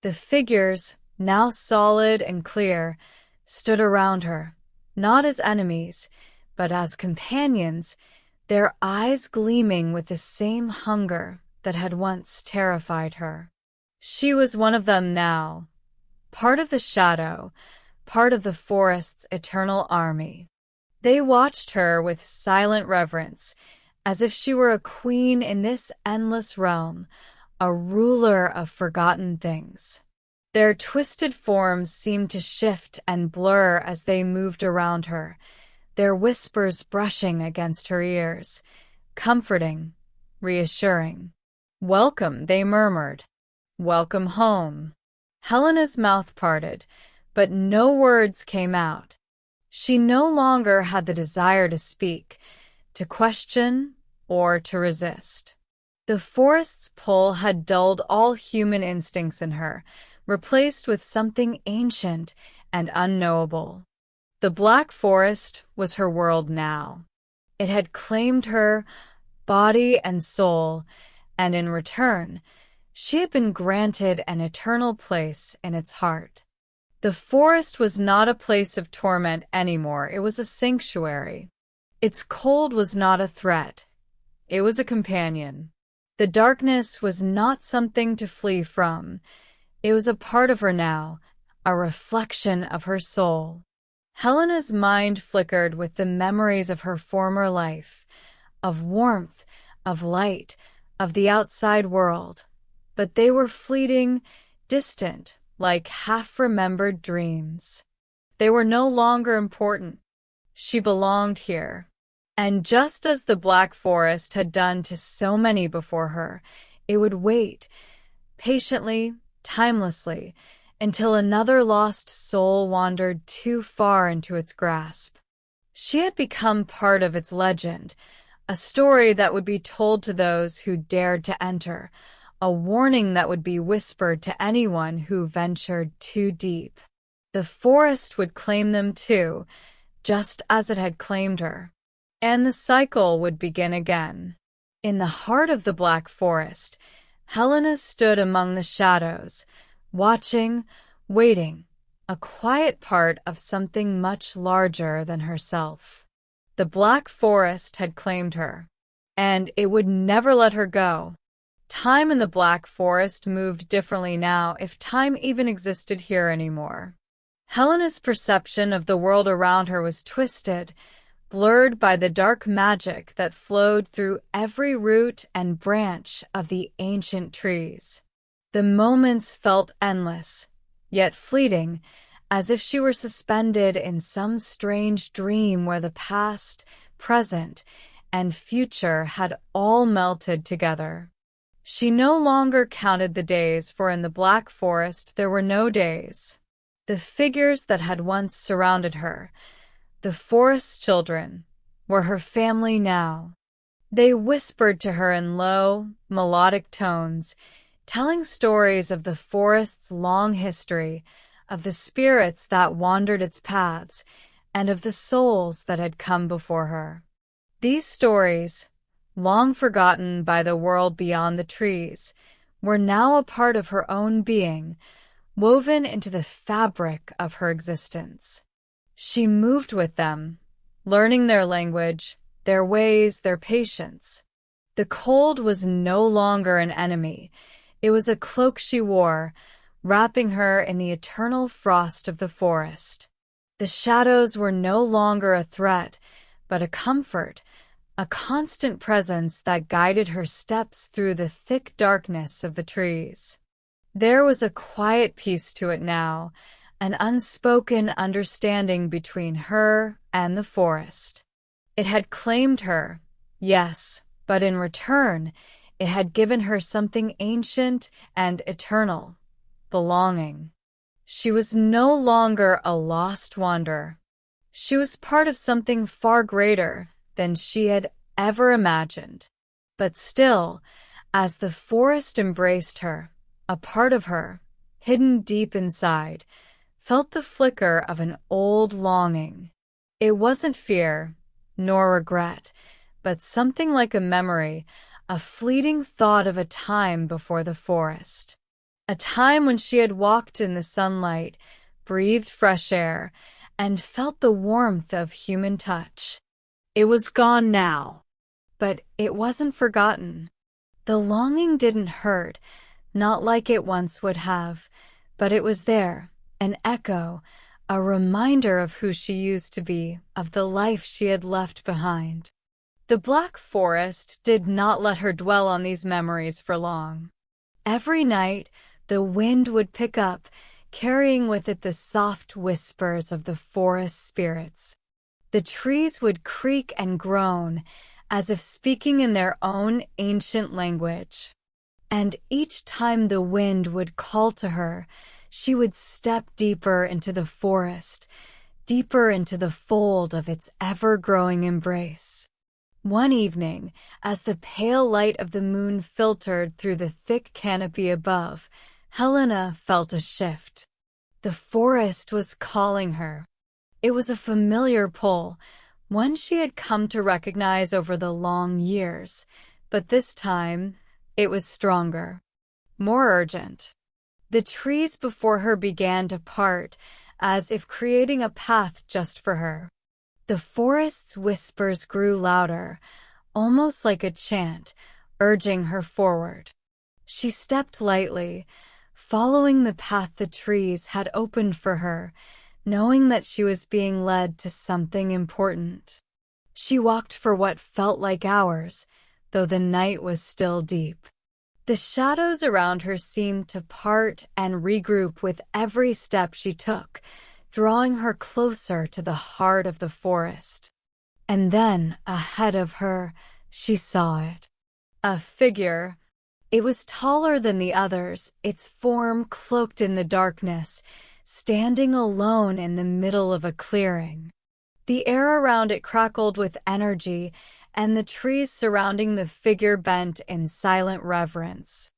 The figures, now solid and clear, stood around her, not as enemies, but as companions, their eyes gleaming with the same hunger that had once terrified her. She was one of them now, part of the shadow, part of the forest's eternal army. They watched her with silent reverence, as if she were a queen in this endless realm, a ruler of forgotten things. Their twisted forms seemed to shift and blur as they moved around her, their whispers brushing against her ears, comforting, reassuring. "Welcome," they murmured. "Welcome home." Helena's mouth parted, but no words came out. She no longer had the desire to speak, to question, or to resist. The forest's pull had dulled all human instincts in her, replaced with something ancient and unknowable. The Black Forest was her world now. It had claimed her, body and soul, and in return, she had been granted an eternal place in its heart. The forest was not a place of torment anymore, it was a sanctuary. Its cold was not a threat, it was a companion. The darkness was not something to flee from, it was a part of her now, a reflection of her soul. Helena's mind flickered with the memories of her former life, of warmth, of light, of the outside world. But they were fleeting, distant, like half-remembered dreams. They were no longer important. She belonged here. And just as the Black Forest had done to so many before her, it would wait, patiently, timelessly, until another lost soul wandered too far into its grasp. She had become part of its legend, a story that would be told to those who dared to enter, a warning that would be whispered to anyone who ventured too deep. The forest would claim them too, just as it had claimed her. And the cycle would begin again. In the heart of the Black Forest, Helena stood among the shadows, watching, waiting, a quiet part of something much larger than herself. The Black Forest had claimed her, and it would never let her go. Time in the Black Forest moved differently now, if time even existed here anymore. Helena's perception of the world around her was twisted, blurred by the dark magic that flowed through every root and branch of the ancient trees. The moments felt endless, yet fleeting, as if she were suspended in some strange dream where the past, present, and future had all melted together. She no longer counted the days, for in the Black Forest there were no days. The figures that had once surrounded her, the forest children, were her family now. They whispered to her in low, melodic tones, telling stories of the forest's long history, of the spirits that wandered its paths, and of the souls that had come before her. These stories, long forgotten by the world beyond the trees, were now a part of her own being, woven into the fabric of her existence. She moved with them, learning their language, their ways, their patience. The cold was no longer an enemy. It was a cloak she wore, wrapping her in the eternal frost of the forest. The shadows were no longer a threat, but a comfort, a constant presence that guided her steps through the thick darkness of the trees. There was a quiet peace to it now, an unspoken understanding between her and the forest. It had claimed her, yes, but in return, it had given her something ancient and eternal. Belonging. She was no longer a lost wanderer. She was part of something far greater than she had ever imagined. But still, as the forest embraced her, a part of her, hidden deep inside, felt the flicker of an old longing. It wasn't fear, nor regret, but something like a memory, a fleeting thought of a time before the forest. A time when she had walked in the sunlight, breathed fresh air, and felt the warmth of human touch. It was gone now. But it wasn't forgotten. The longing didn't hurt, not like it once would have, but it was there, an echo, a reminder of who she used to be, of the life she had left behind. The Black Forest did not let her dwell on these memories for long. Every night, the wind would pick up, carrying with it the soft whispers of the forest spirits. The trees would creak and groan, as if speaking in their own ancient language. And each time the wind would call to her, she would step deeper into the forest, deeper into the fold of its ever-growing embrace. One evening, as the pale light of the moon filtered through the thick canopy above, Helena felt a shift. The forest was calling her. It was a familiar pull, one she had come to recognize over the long years, but this time it was stronger, more urgent. The trees before her began to part, as if creating a path just for her. The forest's whispers grew louder, almost like a chant, urging her forward. She stepped lightly, following the path the trees had opened for her, knowing that she was being led to something important. She walked for what felt like hours, though the night was still deep. The shadows around her seemed to part and regroup with every step she took, drawing her closer to the heart of the forest. And then, ahead of her, she saw it. A figure. It was taller than the others, its form cloaked in the darkness, standing alone in the middle of a clearing. The air around it crackled with energy, and the trees surrounding the figure bent in silent reverence.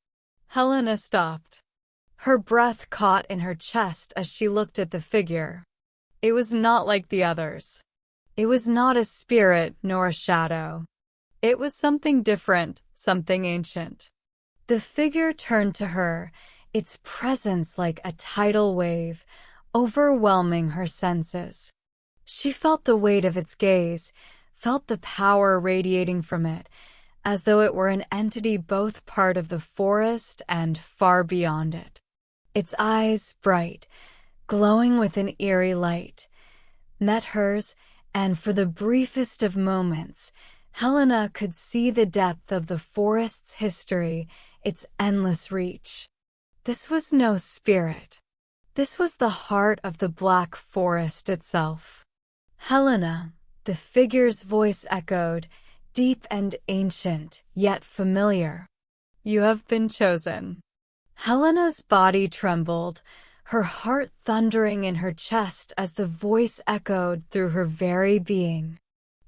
Helena stopped. Her breath caught in her chest as she looked at the figure. It was not like the others. It was not a spirit nor a shadow. It was something different, something ancient. The figure turned to her, its presence like a tidal wave, overwhelming her senses. She felt the weight of its gaze, felt the power radiating from it, as though it were an entity both part of the forest and far beyond it. Its eyes, bright, glowing with an eerie light, met hers, and for the briefest of moments, Helena could see the depth of the forest's history, its endless reach. This was no spirit. This was the heart of the Black Forest itself. Helena, the figure's voice echoed, deep and ancient, yet familiar. You have been chosen. Helena's body trembled, her heart thundering in her chest as the voice echoed through her very being.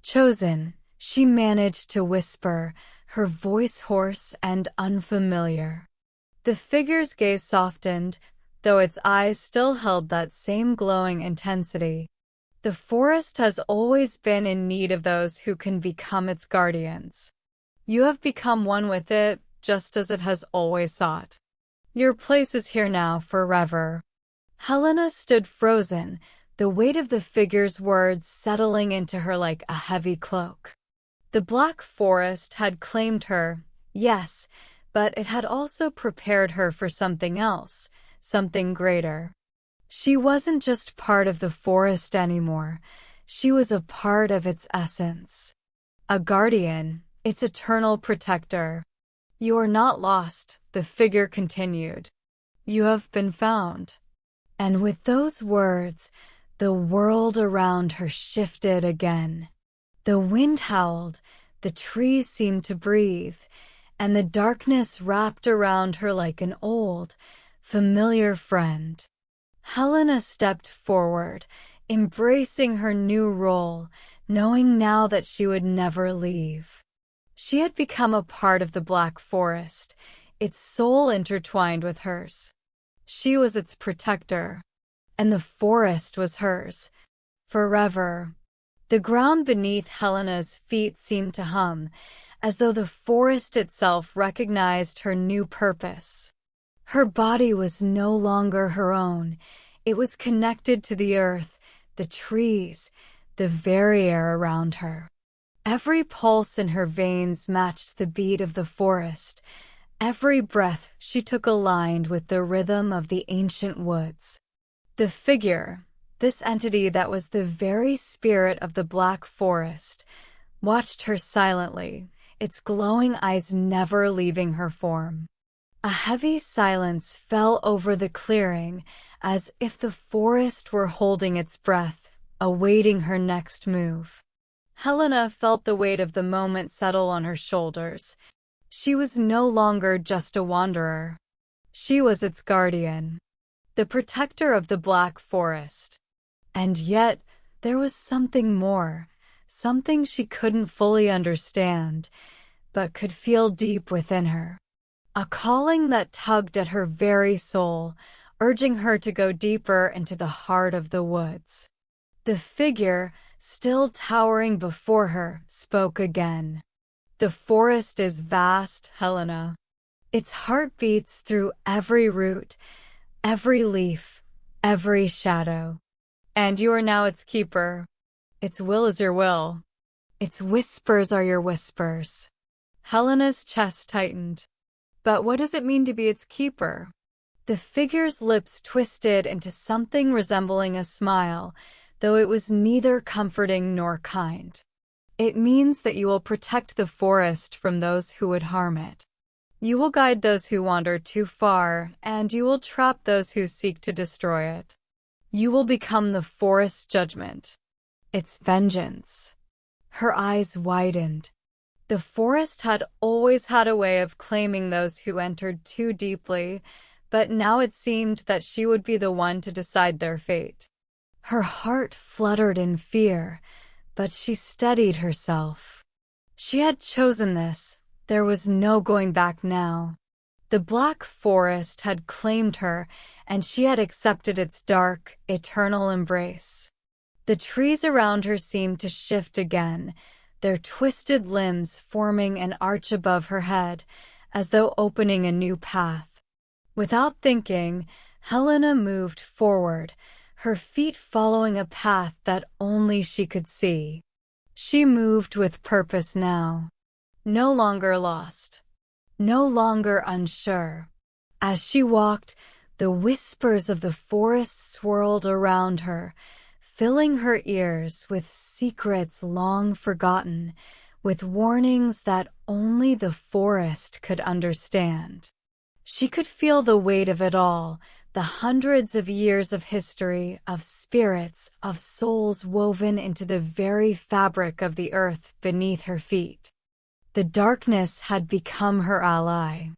Chosen, she managed to whisper, her voice hoarse and unfamiliar. The figure's gaze softened, though its eyes still held that same glowing intensity. The forest has always been in need of those who can become its guardians. You have become one with it, just as it has always sought. Your place is here now forever. Helena stood frozen, the weight of the figure's words settling into her like a heavy cloak. The Black Forest had claimed her, yes, but it had also prepared her for something else, something greater. She wasn't just part of the forest anymore. She was a part of its essence. A guardian, its eternal protector. You are not lost, the figure continued. You have been found. And with those words, the world around her shifted again. The wind howled, the trees seemed to breathe, and the darkness wrapped around her like an old, familiar friend. Helena stepped forward, embracing her new role, knowing now that she would never leave. She had become a part of the Black Forest, its soul intertwined with hers. She was its protector, and the forest was hers, forever. The ground beneath Helena's feet seemed to hum, as though the forest itself recognized her new purpose. Her body was no longer her own. It was connected to the earth, the trees, the very air around her. Every pulse in her veins matched the beat of the forest. Every breath she took aligned with the rhythm of the ancient woods. The figure, this entity that was the very spirit of the Black Forest, watched her silently, its glowing eyes never leaving her form. A heavy silence fell over the clearing, as if the forest were holding its breath, awaiting her next move. Helena felt the weight of the moment settle on her shoulders. She was no longer just a wanderer. She was its guardian, the protector of the Black Forest. And yet, there was something more, something she couldn't fully understand, but could feel deep within her. A calling that tugged at her very soul, urging her to go deeper into the heart of the woods. The figure, still towering before her, spoke again. The forest is vast, Helena. Its heart beats through every root, every leaf, every shadow. And you are now its keeper. Its will is your will. Its whispers are your whispers. Helena's chest tightened. But what does it mean to be its keeper? The figure's lips twisted into something resembling a smile, though it was neither comforting nor kind. It means that you will protect the forest from those who would harm it. You will guide those who wander too far, and you will trap those who seek to destroy it. You will become the forest's judgment, its vengeance. Her eyes widened. The forest had always had a way of claiming those who entered too deeply, but now it seemed that she would be the one to decide their fate. Her heart fluttered in fear, but she steadied herself. She had chosen this. There was no going back now. The Black Forest had claimed her, and she had accepted its dark, eternal embrace. The trees around her seemed to shift again, their twisted limbs forming an arch above her head, as though opening a new path. Without thinking, Helena moved forward, her feet following a path that only she could see. She moved with purpose now, no longer lost, no longer unsure. As she walked, the whispers of the forest swirled around her, filling her ears with secrets long forgotten, with warnings that only the forest could understand. She could feel the weight of it all, the hundreds of years of history, of spirits, of souls woven into the very fabric of the earth beneath her feet. The darkness had become her ally.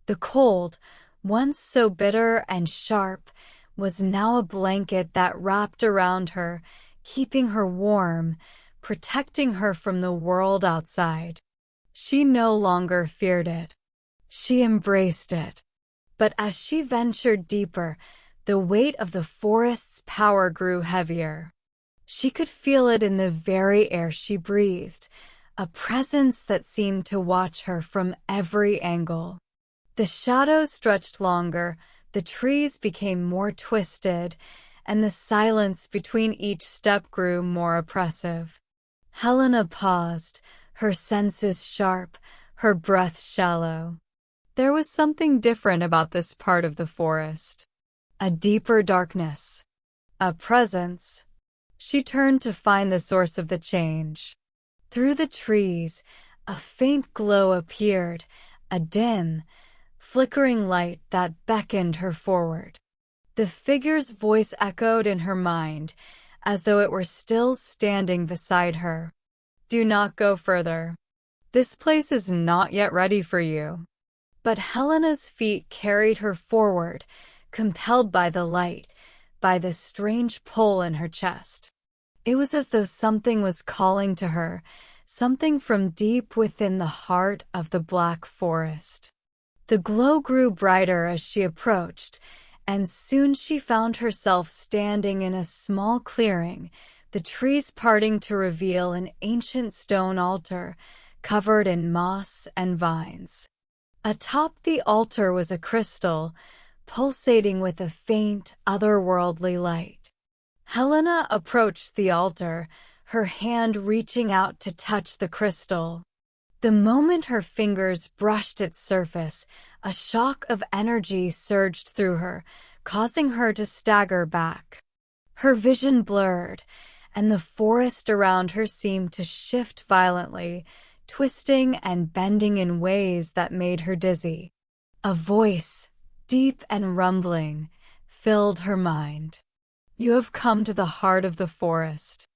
The cold, once so bitter and sharp, was now a blanket that wrapped around her, keeping her warm, protecting her from the world outside. She no longer feared it. She embraced it. But as she ventured deeper, the weight of the forest's power grew heavier. She could feel it in the very air she breathed, a presence that seemed to watch her from every angle. The shadows stretched longer, the trees became more twisted, and the silence between each step grew more oppressive. Helena paused, her senses sharp, her breath shallow. There was something different about this part of the forest. A deeper darkness. A presence. She turned to find the source of the change. Through the trees, a faint glow appeared, a dim, flickering light that beckoned her forward. The figure's voice echoed in her mind, as though it were still standing beside her. Do not go further. This place is not yet ready for you. But Helena's feet carried her forward, compelled by the light, by the strange pull in her chest. It was as though something was calling to her, something from deep within the heart of the Black Forest. The glow grew brighter as she approached, and soon she found herself standing in a small clearing, the trees parting to reveal an ancient stone altar covered in moss and vines. Atop the altar was a crystal, pulsating with a faint, otherworldly light. Helena approached the altar, her hand reaching out to touch the crystal. The moment her fingers brushed its surface, a shock of energy surged through her, causing her to stagger back. Her vision blurred, and the forest around her seemed to shift violently, twisting and bending in ways that made her dizzy. A voice, deep and rumbling, filled her mind. You have come to the heart of the forest.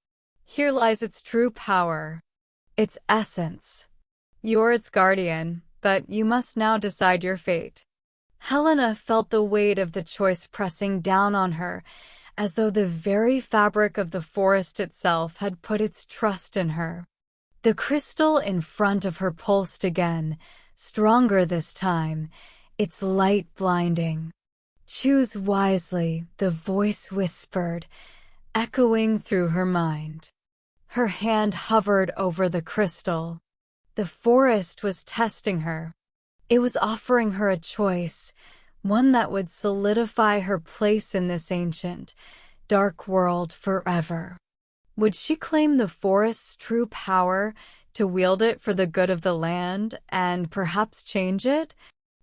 Here lies its true power, its essence. You're its guardian, but you must now decide your fate. Helena felt the weight of the choice pressing down on her, as though the very fabric of the forest itself had put its trust in her. The crystal in front of her pulsed again, stronger this time, its light blinding. Choose wisely, the voice whispered, echoing through her mind. Her hand hovered over the crystal. The forest was testing her. It was offering her a choice, one that would solidify her place in this ancient, dark world forever. Would she claim the forest's true power to wield it for the good of the land and perhaps change it?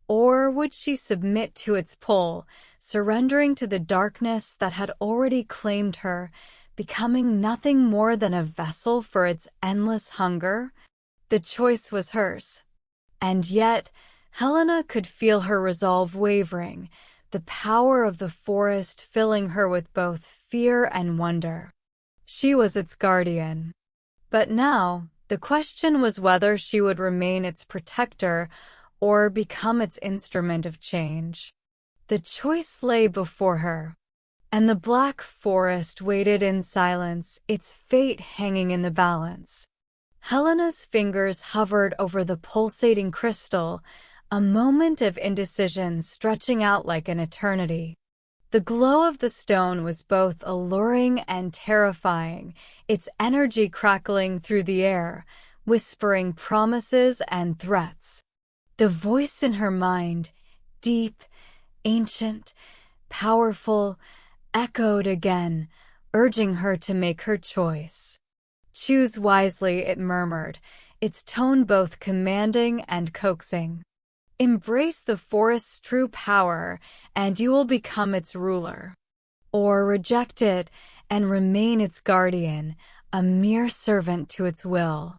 Or would she submit to its pull, surrendering to the darkness that had already claimed her, becoming nothing more than a vessel for its endless hunger? The choice was hers. And yet, Helena could feel her resolve wavering, the power of the forest filling her with both fear and wonder. She was its guardian. But now, the question was whether she would remain its protector or become its instrument of change. The choice lay before her, and the Black Forest waited in silence, its fate hanging in the balance. Helena's fingers hovered over the pulsating crystal, a moment of indecision stretching out like an eternity. The glow of the stone was both alluring and terrifying, its energy crackling through the air, whispering promises and threats. The voice in her mind, deep, ancient, powerful, echoed again, urging her to make her choice. Choose wisely, it murmured, its tone both commanding and coaxing. Embrace the forest's true power, and you will become its ruler. Or reject it and remain its guardian, a mere servant to its will.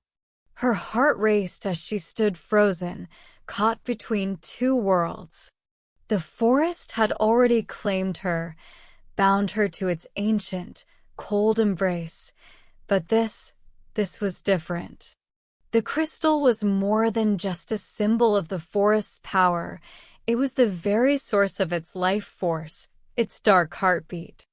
Her heart raced as she stood frozen, caught between two worlds. The forest had already claimed her, bound her to its ancient, cold embrace, but this was different. The crystal was more than just a symbol of the forest's power. It was the very source of its life force, its dark heartbeat.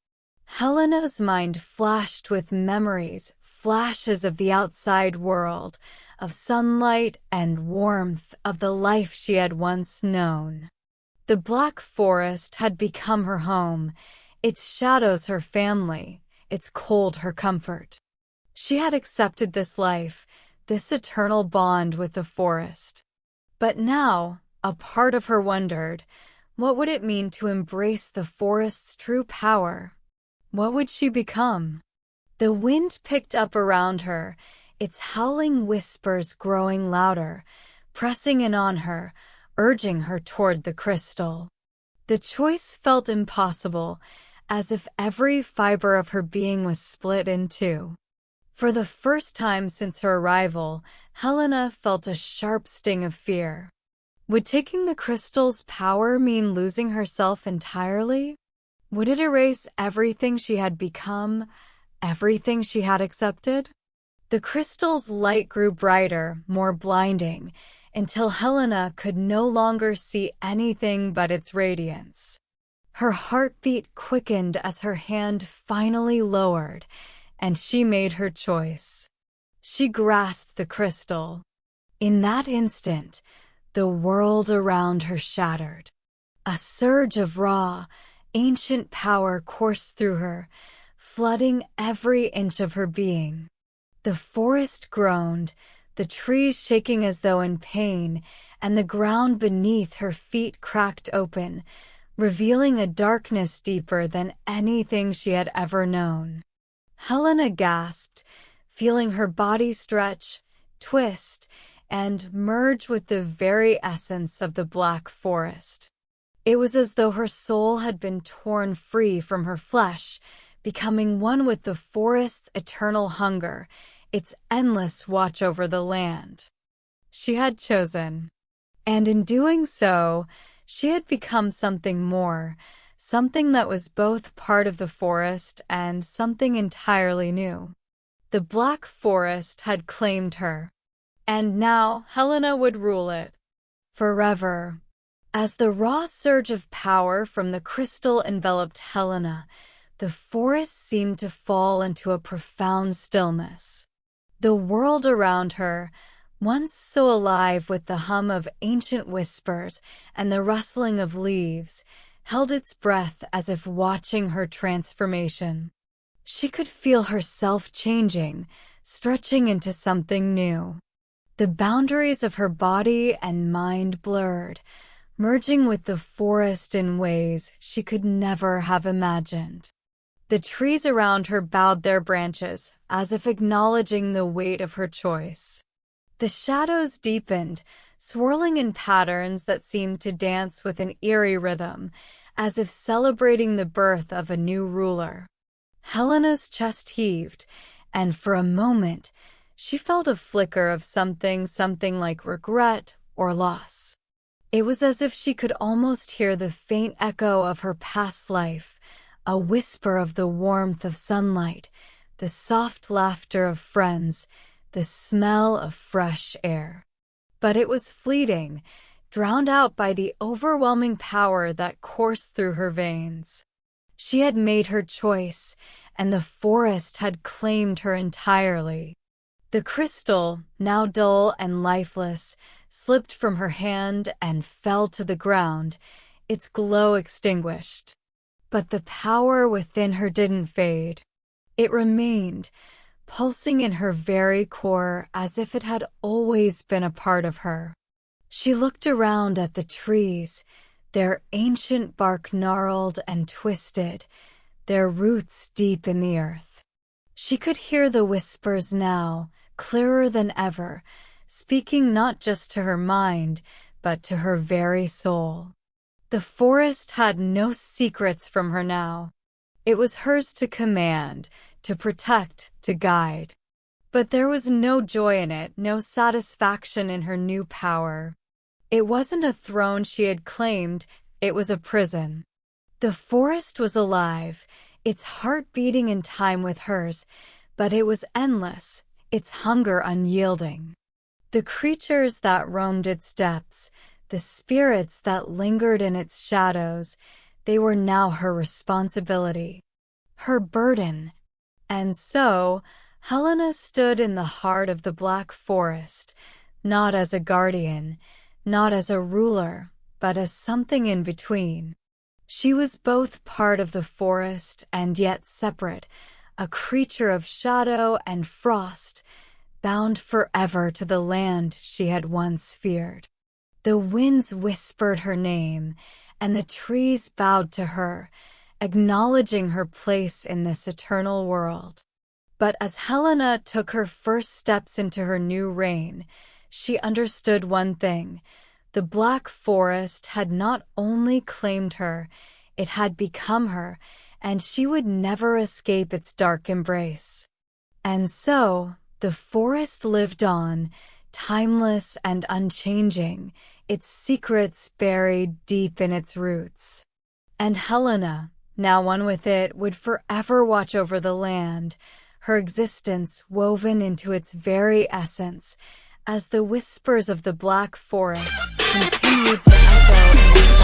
Helena's mind flashed with memories, flashes of the outside world, of sunlight and warmth, of the life she had once known. The Black Forest had become her home, its shadows her family, its cold her comfort. She had accepted this life, this eternal bond with the forest. But now, a part of her wondered, what would it mean to embrace the forest's true power? What would she become? The wind picked up around her, its howling whispers growing louder, pressing in on her, urging her toward the crystal. The choice felt impossible, as if every fiber of her being was split in two. For the first time since her arrival, Helena felt a sharp sting of fear. Would taking the crystal's power mean losing herself entirely? Would it erase everything she had become, everything she had accepted? The crystal's light grew brighter, more blinding, until Helena could no longer see anything but its radiance. Her heartbeat quickened as her hand finally lowered, and she made her choice. She grasped the crystal. In that instant, the world around her shattered. A surge of raw, ancient power coursed through her, flooding every inch of her being. The forest groaned, the trees shaking as though in pain, and the ground beneath her feet cracked open, revealing a darkness deeper than anything she had ever known. Helena gasped, feeling her body stretch, twist, and merge with the very essence of the Black Forest. It was as though her soul had been torn free from her flesh, becoming one with the forest's eternal hunger, its endless watch over the land. She had chosen. And in doing so, she had become something more, something that was both part of the forest and something entirely new. The Black Forest had claimed her, and now Helena would rule it forever. As the raw surge of power from the crystal enveloped Helena, the forest seemed to fall into a profound stillness. The world around her, once so alive with the hum of ancient whispers and the rustling of leaves, held its breath as if watching her transformation. She could feel herself changing, stretching into something new. The boundaries of her body and mind blurred, merging with the forest in ways she could never have imagined. The trees around her bowed their branches, as if acknowledging the weight of her choice. The shadows deepened, swirling in patterns that seemed to dance with an eerie rhythm, as if celebrating the birth of a new ruler. Helena's chest heaved, and for a moment, she felt a flicker of something like regret or loss. It was as if she could almost hear the faint echo of her past life, a whisper of the warmth of sunlight, the soft laughter of friends, the smell of fresh air. But it was fleeting, drowned out by the overwhelming power that coursed through her veins. She had made her choice, and the forest had claimed her entirely. The crystal, now dull and lifeless, slipped from her hand and fell to the ground, its glow extinguished. But the power within her didn't fade. It remained, pulsing in her very core as if it had always been a part of her. She looked around at the trees, their ancient bark gnarled and twisted, their roots deep in the earth. She could hear the whispers now, clearer than ever, speaking not just to her mind, but to her very soul. The forest had no secrets from her now. It was hers to command, to protect, to guide. But there was no joy in it, no satisfaction in her new power. It wasn't a throne she had claimed, it was a prison. The forest was alive, its heart beating in time with hers, but it was endless, its hunger unyielding. The creatures that roamed its depths, the spirits that lingered in its shadows, they were now her responsibility, her burden. And so, Helena stood in the heart of the Black Forest, not as a guardian, not as a ruler, but as something in between. She was both part of the forest and yet separate, a creature of shadow and frost, bound forever to the land she had once feared. The winds whispered her name, and the trees bowed to her, acknowledging her place in this eternal world. But as Helena took her first steps into her new reign, she understood one thing. The Black Forest had not only claimed her, it had become her, and she would never escape its dark embrace. And so, the forest lived on, timeless and unchanging, its secrets buried deep in its roots. And Helena, now one with it, would forever watch over the land, her existence woven into its very essence, as the whispers of the Black Forest continued to echo in the